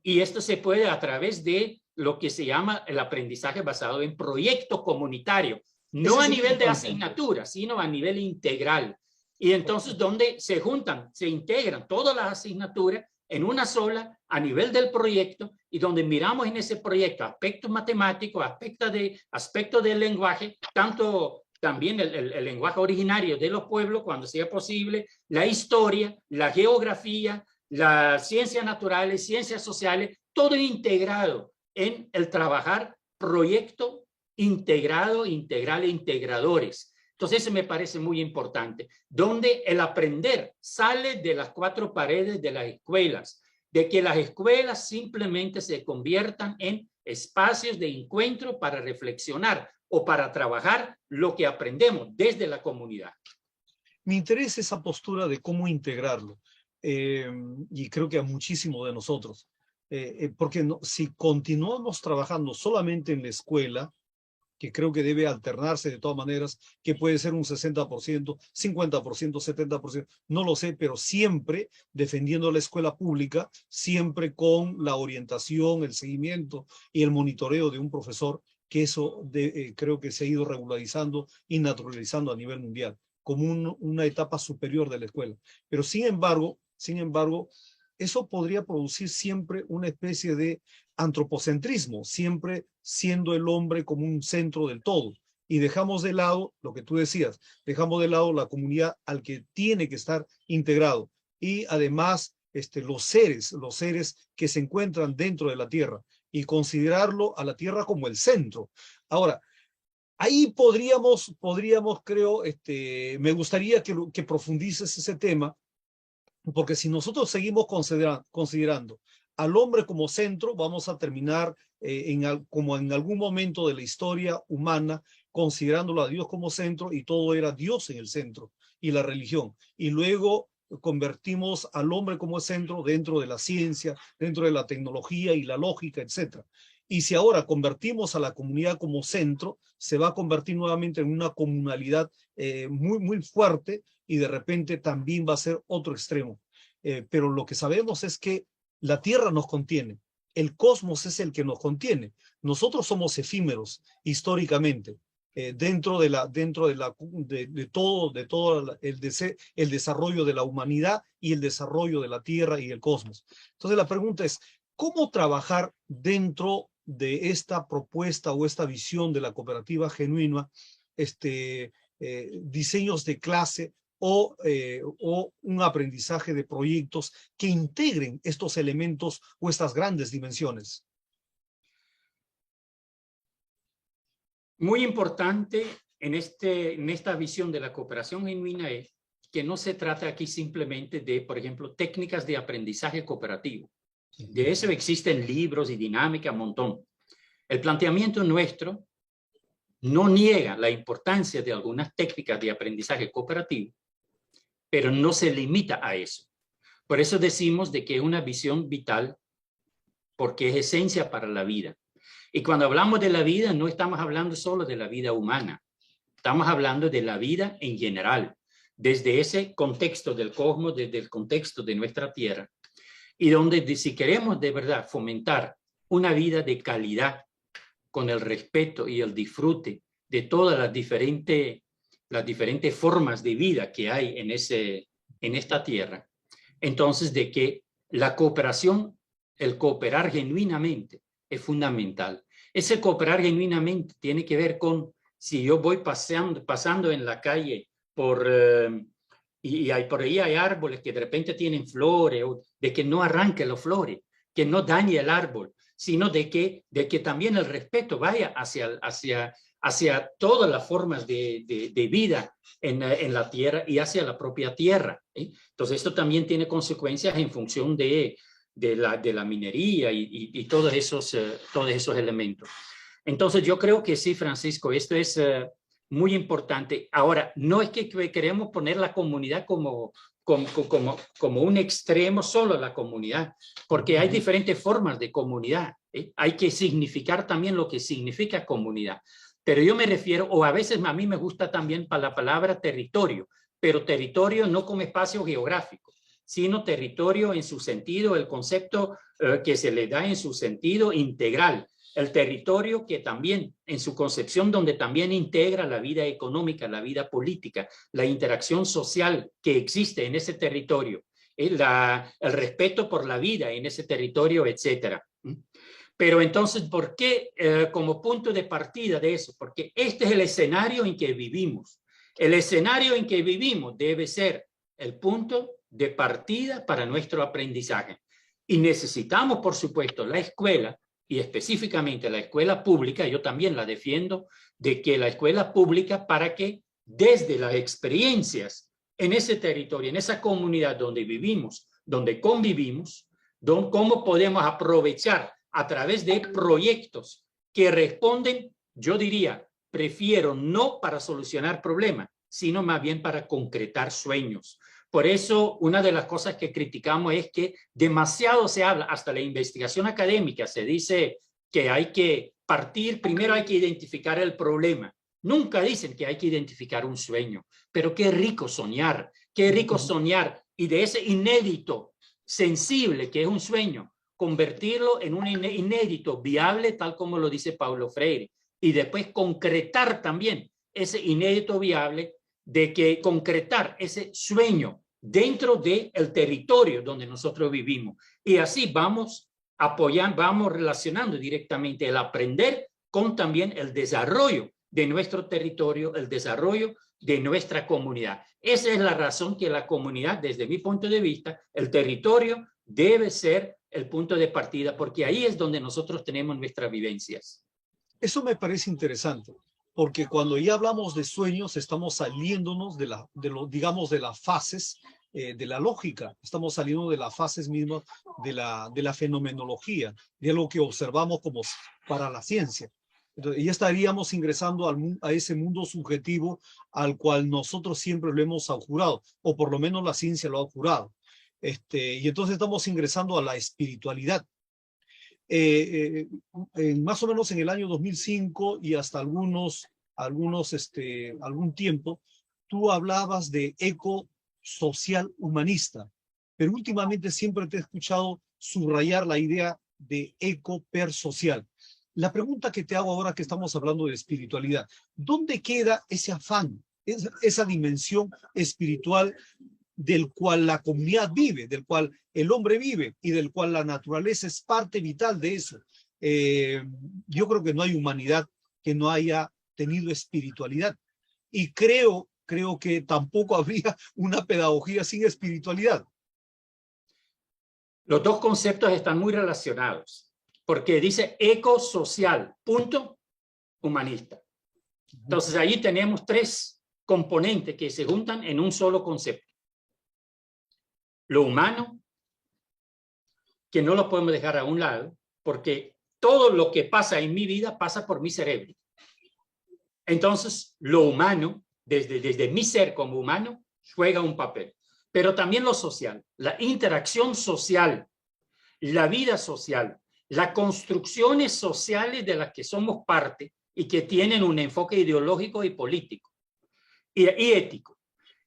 y esto se puede a través de lo que se llama el aprendizaje basado en proyecto comunitario, no a nivel de asignatura, sino a nivel integral. Y entonces donde se juntan, se integran todas las asignaturas en una sola a nivel del proyecto, y donde miramos en ese proyecto aspectos matemáticos, aspectos del lenguaje, tanto también el lenguaje originario de los pueblos cuando sea posible, la historia, la geografía, las ciencias naturales, ciencias sociales, todo integrado en el trabajar proyecto integrado, integral e integradores. Entonces, eso me parece muy importante, donde el aprender sale de las cuatro paredes de las escuelas, de que las escuelas simplemente se conviertan en espacios de encuentro para reflexionar o para trabajar lo que aprendemos desde la comunidad. Me interesa esa postura de cómo integrarlo, y creo que a muchísimos de nosotros, porque no, si continuamos trabajando solamente en la escuela, que creo que debe alternarse de todas maneras, que puede ser un 60%, 50%, 70%, no lo sé, pero siempre defendiendo la escuela pública, siempre con la orientación, el seguimiento y el monitoreo de un profesor, que eso creo que se ha ido regularizando y naturalizando a nivel mundial, como una etapa superior de la escuela. Pero sin embargo, eso podría producir siempre una especie de antropocentrismo, siempre siendo el hombre como un centro del todo. Y dejamos de lado, lo que tú decías, dejamos de lado la comunidad al que tiene que estar integrado. Y además los seres que se encuentran dentro de la tierra, y considerarlo a la tierra como el centro. Ahora, ahí podríamos creo, me gustaría que profundices ese tema, porque si nosotros seguimos considerando al hombre como centro, vamos a terminar como en algún momento de la historia humana, considerándolo a Dios como centro, y todo era Dios en el centro, y la religión. Y luego convertimos al hombre como centro dentro de la ciencia, dentro de la tecnología y la lógica, etc. Y si ahora convertimos a la comunidad como centro, se va a convertir nuevamente en una comunalidad muy, muy fuerte, y de repente también va a ser otro extremo. Pero lo que sabemos es que la Tierra nos contiene, el cosmos es el que nos contiene. Nosotros somos efímeros históricamente, dentro de todo el desarrollo de la humanidad y el desarrollo de la Tierra y el cosmos. Entonces la pregunta es, ¿cómo trabajar dentro de esta propuesta o esta visión de la cooperativa genuina, diseños de clase o un aprendizaje de proyectos que integren estos elementos o estas grandes dimensiones? Muy importante en esta visión de la cooperación genuina es que no se trata aquí simplemente de, por ejemplo, técnicas de aprendizaje cooperativo. De eso existen libros y dinámica, un montón. El planteamiento nuestro no niega la importancia de algunas técnicas de aprendizaje cooperativo, pero no se limita a eso. Por eso decimos de que es una visión vital, porque es esencia para la vida. Y cuando hablamos de la vida, no estamos hablando solo de la vida humana. Estamos hablando de la vida en general, desde ese contexto del cosmos, desde el contexto de nuestra Tierra, y donde si queremos de verdad fomentar una vida de calidad, con el respeto y el disfrute de todas las diferentes formas de vida que hay en esta Tierra, entonces de que la cooperación, el cooperar genuinamente es fundamental. Ese cooperar genuinamente tiene que ver con si yo voy pasando en la calle y por ahí hay árboles que de repente tienen flores, o de que no arranque las flores, que no dañe el árbol, sino de que también el respeto vaya hacia todas las formas de vida en la tierra y hacia la propia tierra. Entonces esto también tiene consecuencias en función de la minería y todos esos elementos. Entonces yo creo que sí, Francisco, esto es muy importante. Ahora, no es que queremos poner la comunidad como un extremo solo la comunidad, porque hay diferentes formas de comunidad. Hay que significar también lo que significa comunidad. Pero yo me refiero, o a veces a mí me gusta también para la palabra territorio, pero territorio no como espacio geográfico, sino territorio en su sentido, el concepto que se le da en su sentido integral. El territorio que también, en su concepción, donde también integra la vida económica, la vida política, la interacción social que existe en ese territorio, el respeto por la vida en ese territorio, etcétera. Pero entonces, ¿por qué como punto de partida de eso? Porque este es el escenario en que vivimos. El escenario en que vivimos debe ser el punto de partida para nuestro aprendizaje. Y necesitamos, por supuesto, la escuela, y específicamente la escuela pública. Yo también la defiendo, de que la escuela pública, para que desde las experiencias en ese territorio, en esa comunidad donde vivimos, donde convivimos, cómo podemos aprovechar a través de proyectos que responden, yo diría, prefiero no para solucionar problemas, sino más bien para concretar sueños. Por eso, una de las cosas que criticamos es que demasiado se habla, hasta la investigación académica se dice que hay que partir, primero hay que identificar el problema. Nunca dicen que hay que identificar un sueño, pero qué rico soñar y de ese inédito, sensible que es un sueño, convertirlo en un inédito viable, tal como lo dice Paulo Freire, y después concretar también ese inédito viable, de que concretar ese sueño dentro del territorio donde nosotros vivimos. Y así vamos relacionando directamente el aprender con también el desarrollo de nuestro territorio, el desarrollo de nuestra comunidad. Esa es la razón que la comunidad, desde mi punto de vista, el territorio debe ser el punto de partida, porque ahí es donde nosotros tenemos nuestras vivencias. Eso me parece interesante, porque cuando ya hablamos de sueños, estamos saliéndonos digamos, de las fases de la lógica, estamos saliendo de las fases mismas de la fenomenología, de lo que observamos como para la ciencia. Entonces, ya estaríamos ingresando a ese mundo subjetivo al cual nosotros siempre lo hemos augurado, o por lo menos la ciencia lo ha augurado. Y entonces estamos ingresando a la espiritualidad. Más o menos en el año 2005 y hasta algún tiempo, tú hablabas de eco social humanista, pero últimamente siempre te he escuchado subrayar la idea de eco per social. La pregunta que te hago ahora que estamos hablando de espiritualidad, ¿dónde queda ese afán, esa dimensión espiritual del cual la comunidad vive, del cual el hombre vive y del cual la naturaleza es parte vital de eso? Yo creo que no hay humanidad que no haya tenido espiritualidad, y creo que tampoco habría una pedagogía sin espiritualidad. Los dos conceptos están muy relacionados, porque dice ecosocial, punto, humanista. Entonces ahí tenemos tres componentes que se juntan en un solo concepto: lo humano, que no lo podemos dejar a un lado, porque todo lo que pasa en mi vida pasa por mi cerebro. Entonces, lo humano, desde mi ser como humano, juega un papel. Pero también lo social, la interacción social, la vida social, las construcciones sociales de las que somos parte y que tienen un enfoque ideológico y político y ético.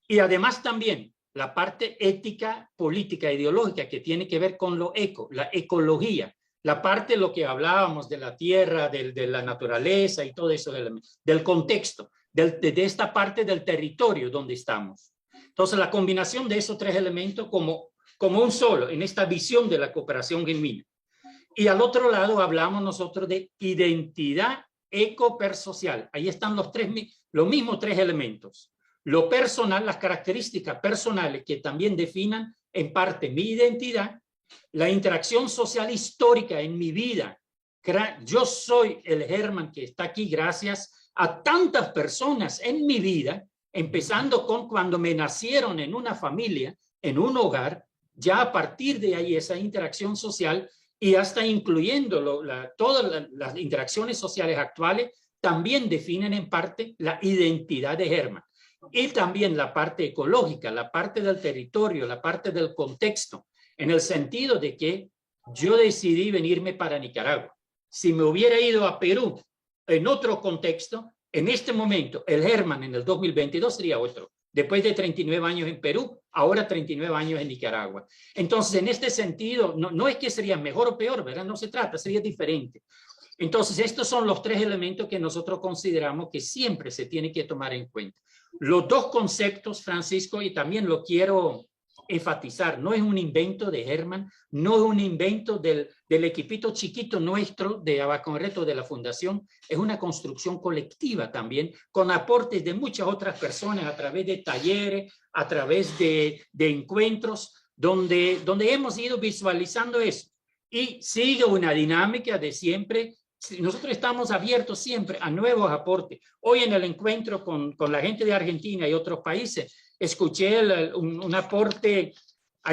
Y además también la parte ética, política, ideológica que tiene que ver con lo la ecología, la parte de lo que hablábamos de la tierra, de la naturaleza y todo eso, del contexto, de esta parte del territorio donde estamos. Entonces, la combinación de esos tres elementos como un solo, en esta visión de la cooperación genuina. Y al otro lado hablamos nosotros de identidad ecopersocial. Ahí están los mismos tres elementos. Lo personal, las características personales que también definan en parte mi identidad, la interacción social histórica en mi vida. Yo soy el Germán que está aquí gracias a tantas personas en mi vida, empezando con cuando me nacieron en una familia, en un hogar, ya a partir de ahí esa interacción social y hasta incluyendo todas las interacciones sociales actuales también definen en parte la identidad de Germán. Y también la parte ecológica, la parte del territorio, la parte del contexto, en el sentido de que yo decidí venirme para Nicaragua. Si me hubiera ido a Perú en otro contexto, en este momento el Germán en el 2022 sería otro. Después de 39 años en Perú, ahora 39 años en Nicaragua. Entonces, en este sentido, no es que sería mejor o peor, ¿verdad? No se trata, sería diferente. Entonces, estos son los tres elementos que nosotros consideramos que siempre se tiene que tomar en cuenta. Los dos conceptos, Francisco, y también lo quiero enfatizar, no es un invento de Germán, no es un invento del equipito chiquito nuestro de Abaconreto de la Fundación, es una construcción colectiva también, con aportes de muchas otras personas a través de talleres, a través de encuentros, donde hemos ido visualizando eso. Y sigue una dinámica de siempre. Nosotros estamos abiertos siempre a nuevos aportes. Hoy en el encuentro con la gente de Argentina y otros países, escuché un aporte,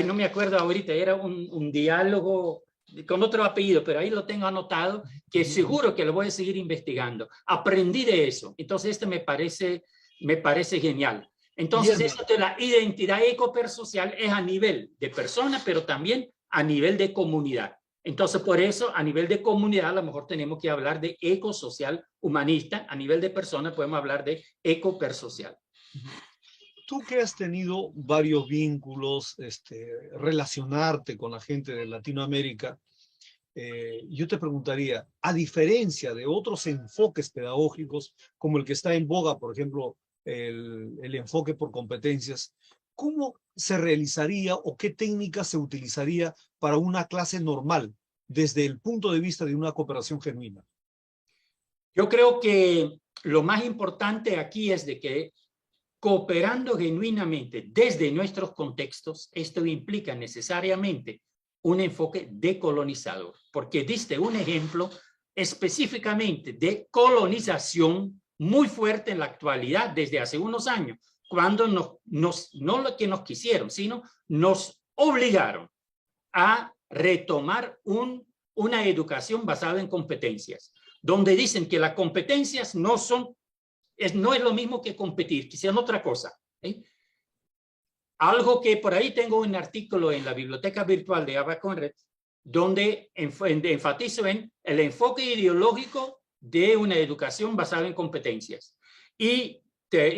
no me acuerdo ahorita, era un diálogo con otro apellido, pero ahí lo tengo anotado, que seguro que lo voy a seguir investigando. Aprendí de eso. Entonces, me parece genial. Entonces, esto de la identidad ecopersocial es a nivel de persona, pero también a nivel de comunidad. Entonces, por eso, a nivel de comunidad, a lo mejor tenemos que hablar de ecosocial humanista. A nivel de persona, podemos hablar de ecopersocial. Tú que has tenido varios vínculos, relacionarte con la gente de Latinoamérica, yo te preguntaría, a diferencia de otros enfoques pedagógicos, como el que está en boga, por ejemplo, el enfoque por competencias, ¿cómo se realizaría o qué técnica se utilizaría para una clase normal desde el punto de vista de una cooperación genuina? Yo creo que lo más importante aquí es de que cooperando genuinamente desde nuestros contextos, esto implica necesariamente un enfoque decolonizador, porque diste un ejemplo específicamente de colonización muy fuerte en la actualidad desde hace unos años, cuando no lo que nos quisieron, sino nos obligaron a retomar una educación basada en competencias, donde dicen que las competencias no es lo mismo que competir, quisieran otra cosa. Algo que por ahí tengo un artículo en la biblioteca virtual de Abaconred, donde enfatizo en el enfoque ideológico de una educación basada en competencias. Y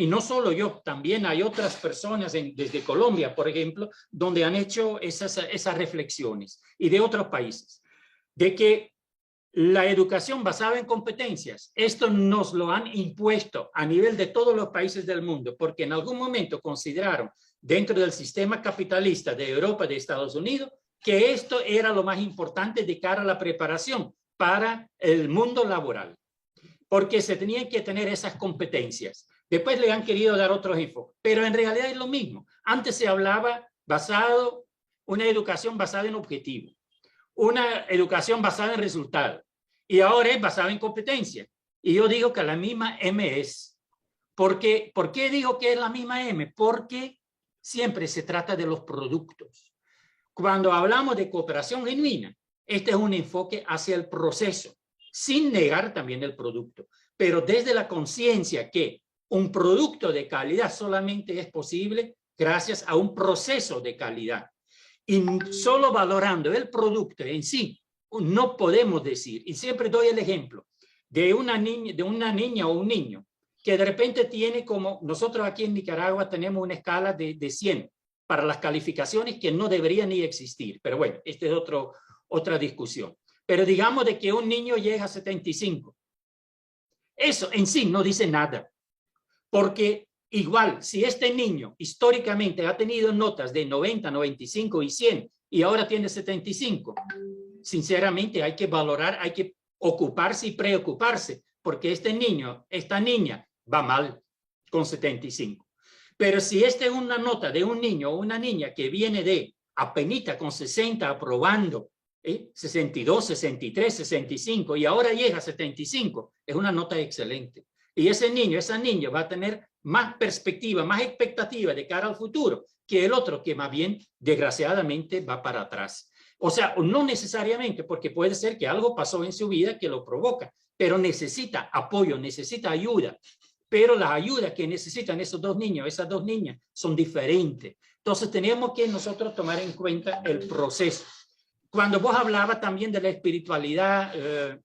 no solo yo, también hay otras personas desde Colombia, por ejemplo, donde han hecho esas reflexiones, y de otros países, de que la educación basada en competencias, esto nos lo han impuesto a nivel de todos los países del mundo, porque en algún momento consideraron dentro del sistema capitalista de Europa y de Estados Unidos que esto era lo más importante de cara a la preparación para el mundo laboral, porque se tenían que tener esas competencias. Después le han querido dar otros enfoques, pero en realidad es lo mismo. Antes se hablaba una educación basada en objetivos, una educación basada en resultados, y ahora es basada en competencia. Y yo digo que la misma M es. ¿Por qué digo que es la misma M? Porque siempre se trata de los productos. Cuando hablamos de cooperación genuina, este es un enfoque hacia el proceso, sin negar también el producto, pero desde la conciencia que un producto de calidad solamente es posible gracias a un proceso de calidad. Y solo valorando el producto en sí, no podemos decir, y siempre doy el ejemplo, de una niña o un niño que de repente tiene, como nosotros aquí en Nicaragua tenemos una escala de 100 para las calificaciones que no deberían ni existir. Pero bueno, esta es otra discusión. Pero digamos de que un niño llega a 75. Eso en sí no dice nada. Porque igual, si este niño históricamente ha tenido notas de 90, 95 y 100 y ahora tiene 75, sinceramente hay que valorar, hay que ocuparse y preocuparse, porque este niño, esta niña va mal con 75. Pero si esta es una nota de un niño o una niña que viene de apenita con 60 aprobando, 62, 63, 65 y ahora llega a 75, es una nota excelente. Y ese niño, esa niña va a tener más perspectiva, más expectativa de cara al futuro que el otro que más bien, desgraciadamente, va para atrás. O sea, no necesariamente, porque puede ser que algo pasó en su vida que lo provoca, pero necesita apoyo, necesita ayuda. Pero las ayudas que necesitan esos dos niños, esas dos niñas, son diferentes. Entonces tenemos que nosotros tomar en cuenta el proceso. Cuando vos hablabas también de la espiritualidad,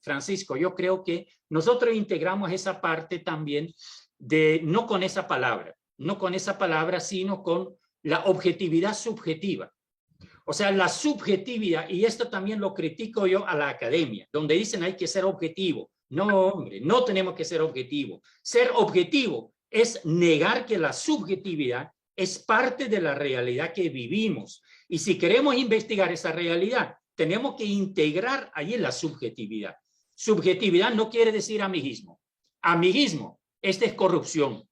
Francisco, yo creo que nosotros integramos esa parte también de, no con esa palabra, sino con la objetividad subjetiva. O sea, la subjetividad, y esto también lo critico yo a la academia, donde dicen hay que ser objetivo. No, hombre, no tenemos que ser objetivo. Ser objetivo es negar que la subjetividad es parte de la realidad que vivimos. Y si queremos investigar esa realidad, tenemos que integrar allí la subjetividad. Subjetividad no quiere decir amiguismo. Amiguismo, esta es corrupción.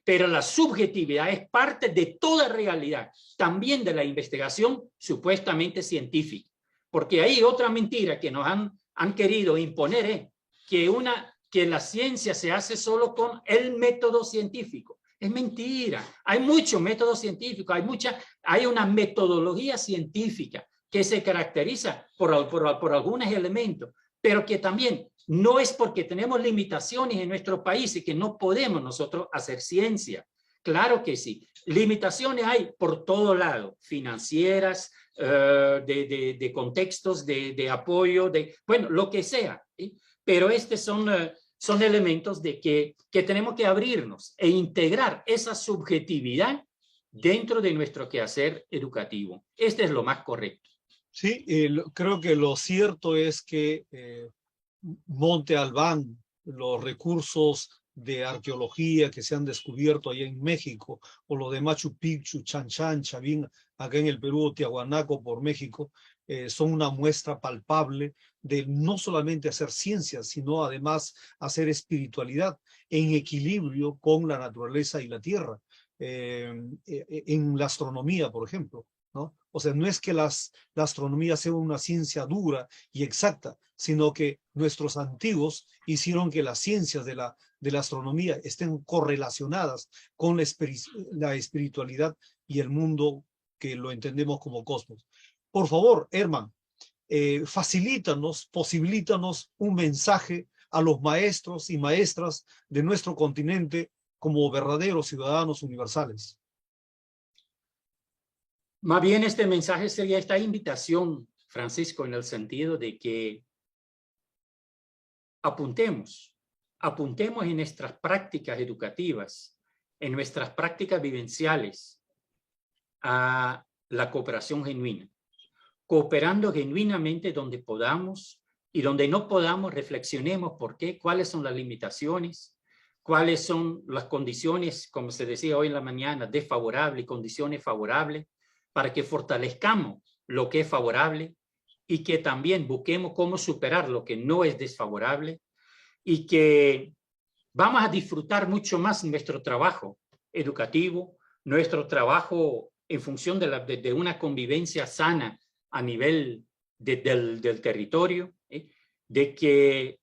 Pero la subjetividad es parte de toda realidad, también de la investigación supuestamente científica. Porque hay otra mentira que nos han querido imponer, que la ciencia se hace solo con el método científico. Es mentira. Hay muchos métodos científicos, hay una metodología científica que se caracteriza por algunos elementos, pero que también no es porque tenemos limitaciones en nuestro país y que no podemos nosotros hacer ciencia. Claro que sí. Limitaciones hay por todo lado, financieras, de contextos, de apoyo, bueno, lo que sea. ¿Sí? Pero estos son elementos de que tenemos que abrirnos e integrar esa subjetividad dentro de nuestro quehacer educativo. Este es lo más correcto. Sí, creo que lo cierto es que Monte Albán, los recursos de arqueología que se han descubierto allá en México, o lo de Machu Picchu, Chan Chan, Chavín, acá en el Perú, Tiahuanaco por México, son una muestra palpable de no solamente hacer ciencia, sino además hacer espiritualidad en equilibrio con la naturaleza y la tierra, en la astronomía, por ejemplo, ¿no? O sea, no es que la astronomía sea una ciencia dura y exacta, sino que nuestros antiguos hicieron que las ciencias de la astronomía estén correlacionadas con la espiritualidad y el mundo que lo entendemos como cosmos. Por favor, Herman, posibilítanos un mensaje a los maestros y maestras de nuestro continente como verdaderos ciudadanos universales. Más bien este mensaje sería esta invitación, Francisco, en el sentido de que apuntemos en nuestras prácticas educativas, en nuestras prácticas vivenciales a la cooperación genuina, cooperando genuinamente donde podamos y donde no podamos reflexionemos por qué, cuáles son las limitaciones, cuáles son las condiciones, como se decía hoy en la mañana, desfavorables y condiciones favorables, para que fortalezcamos lo que es favorable y que también busquemos cómo superar lo que no es desfavorable y que vamos a disfrutar mucho más nuestro trabajo educativo, nuestro trabajo en función de una convivencia sana a nivel del territorio, de que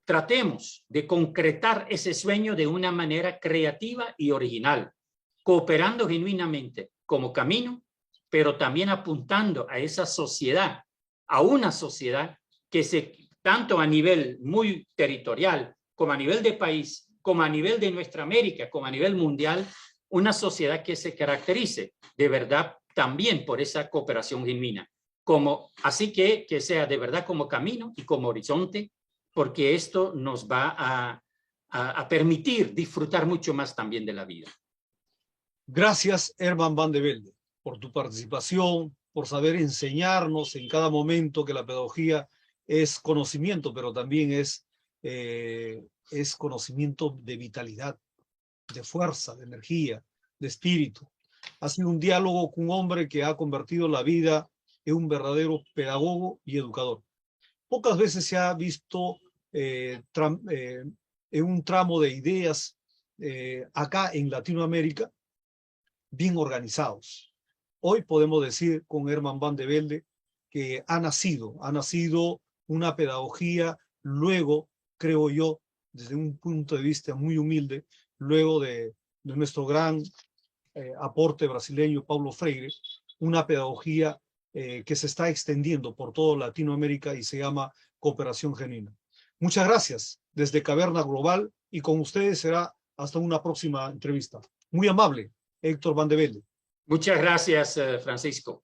tratemos de concretar ese sueño de una manera creativa y original, cooperando genuinamente como camino, pero también apuntando a esa sociedad, a una sociedad que tanto a nivel muy territorial, como a nivel de país, como a nivel de nuestra América, como a nivel mundial, una sociedad que se caracterice de verdad también por esa cooperación genuina. Así que sea de verdad como camino y como horizonte, porque esto nos va a permitir disfrutar mucho más también de la vida. Gracias, Herman Van de Velde, por tu participación, por saber enseñarnos en cada momento que la pedagogía es conocimiento, pero también es conocimiento de vitalidad, de fuerza, de energía, de espíritu. Ha sido un diálogo con un hombre que ha convertido la vida en un verdadero pedagogo y educador. Pocas veces se ha visto en un tramo de ideas acá en Latinoamérica bien organizados. Hoy podemos decir con Herman Van de Velde que ha nacido una pedagogía, luego, creo yo, desde un punto de vista muy humilde, luego de nuestro gran aporte brasileño Paulo Freire, una pedagogía que se está extendiendo por toda Latinoamérica y se llama cooperación genuina. Muchas gracias desde Caverna Global y con ustedes será hasta una próxima entrevista. Muy amable, Héctor Van de Velde. Muchas gracias, Francisco.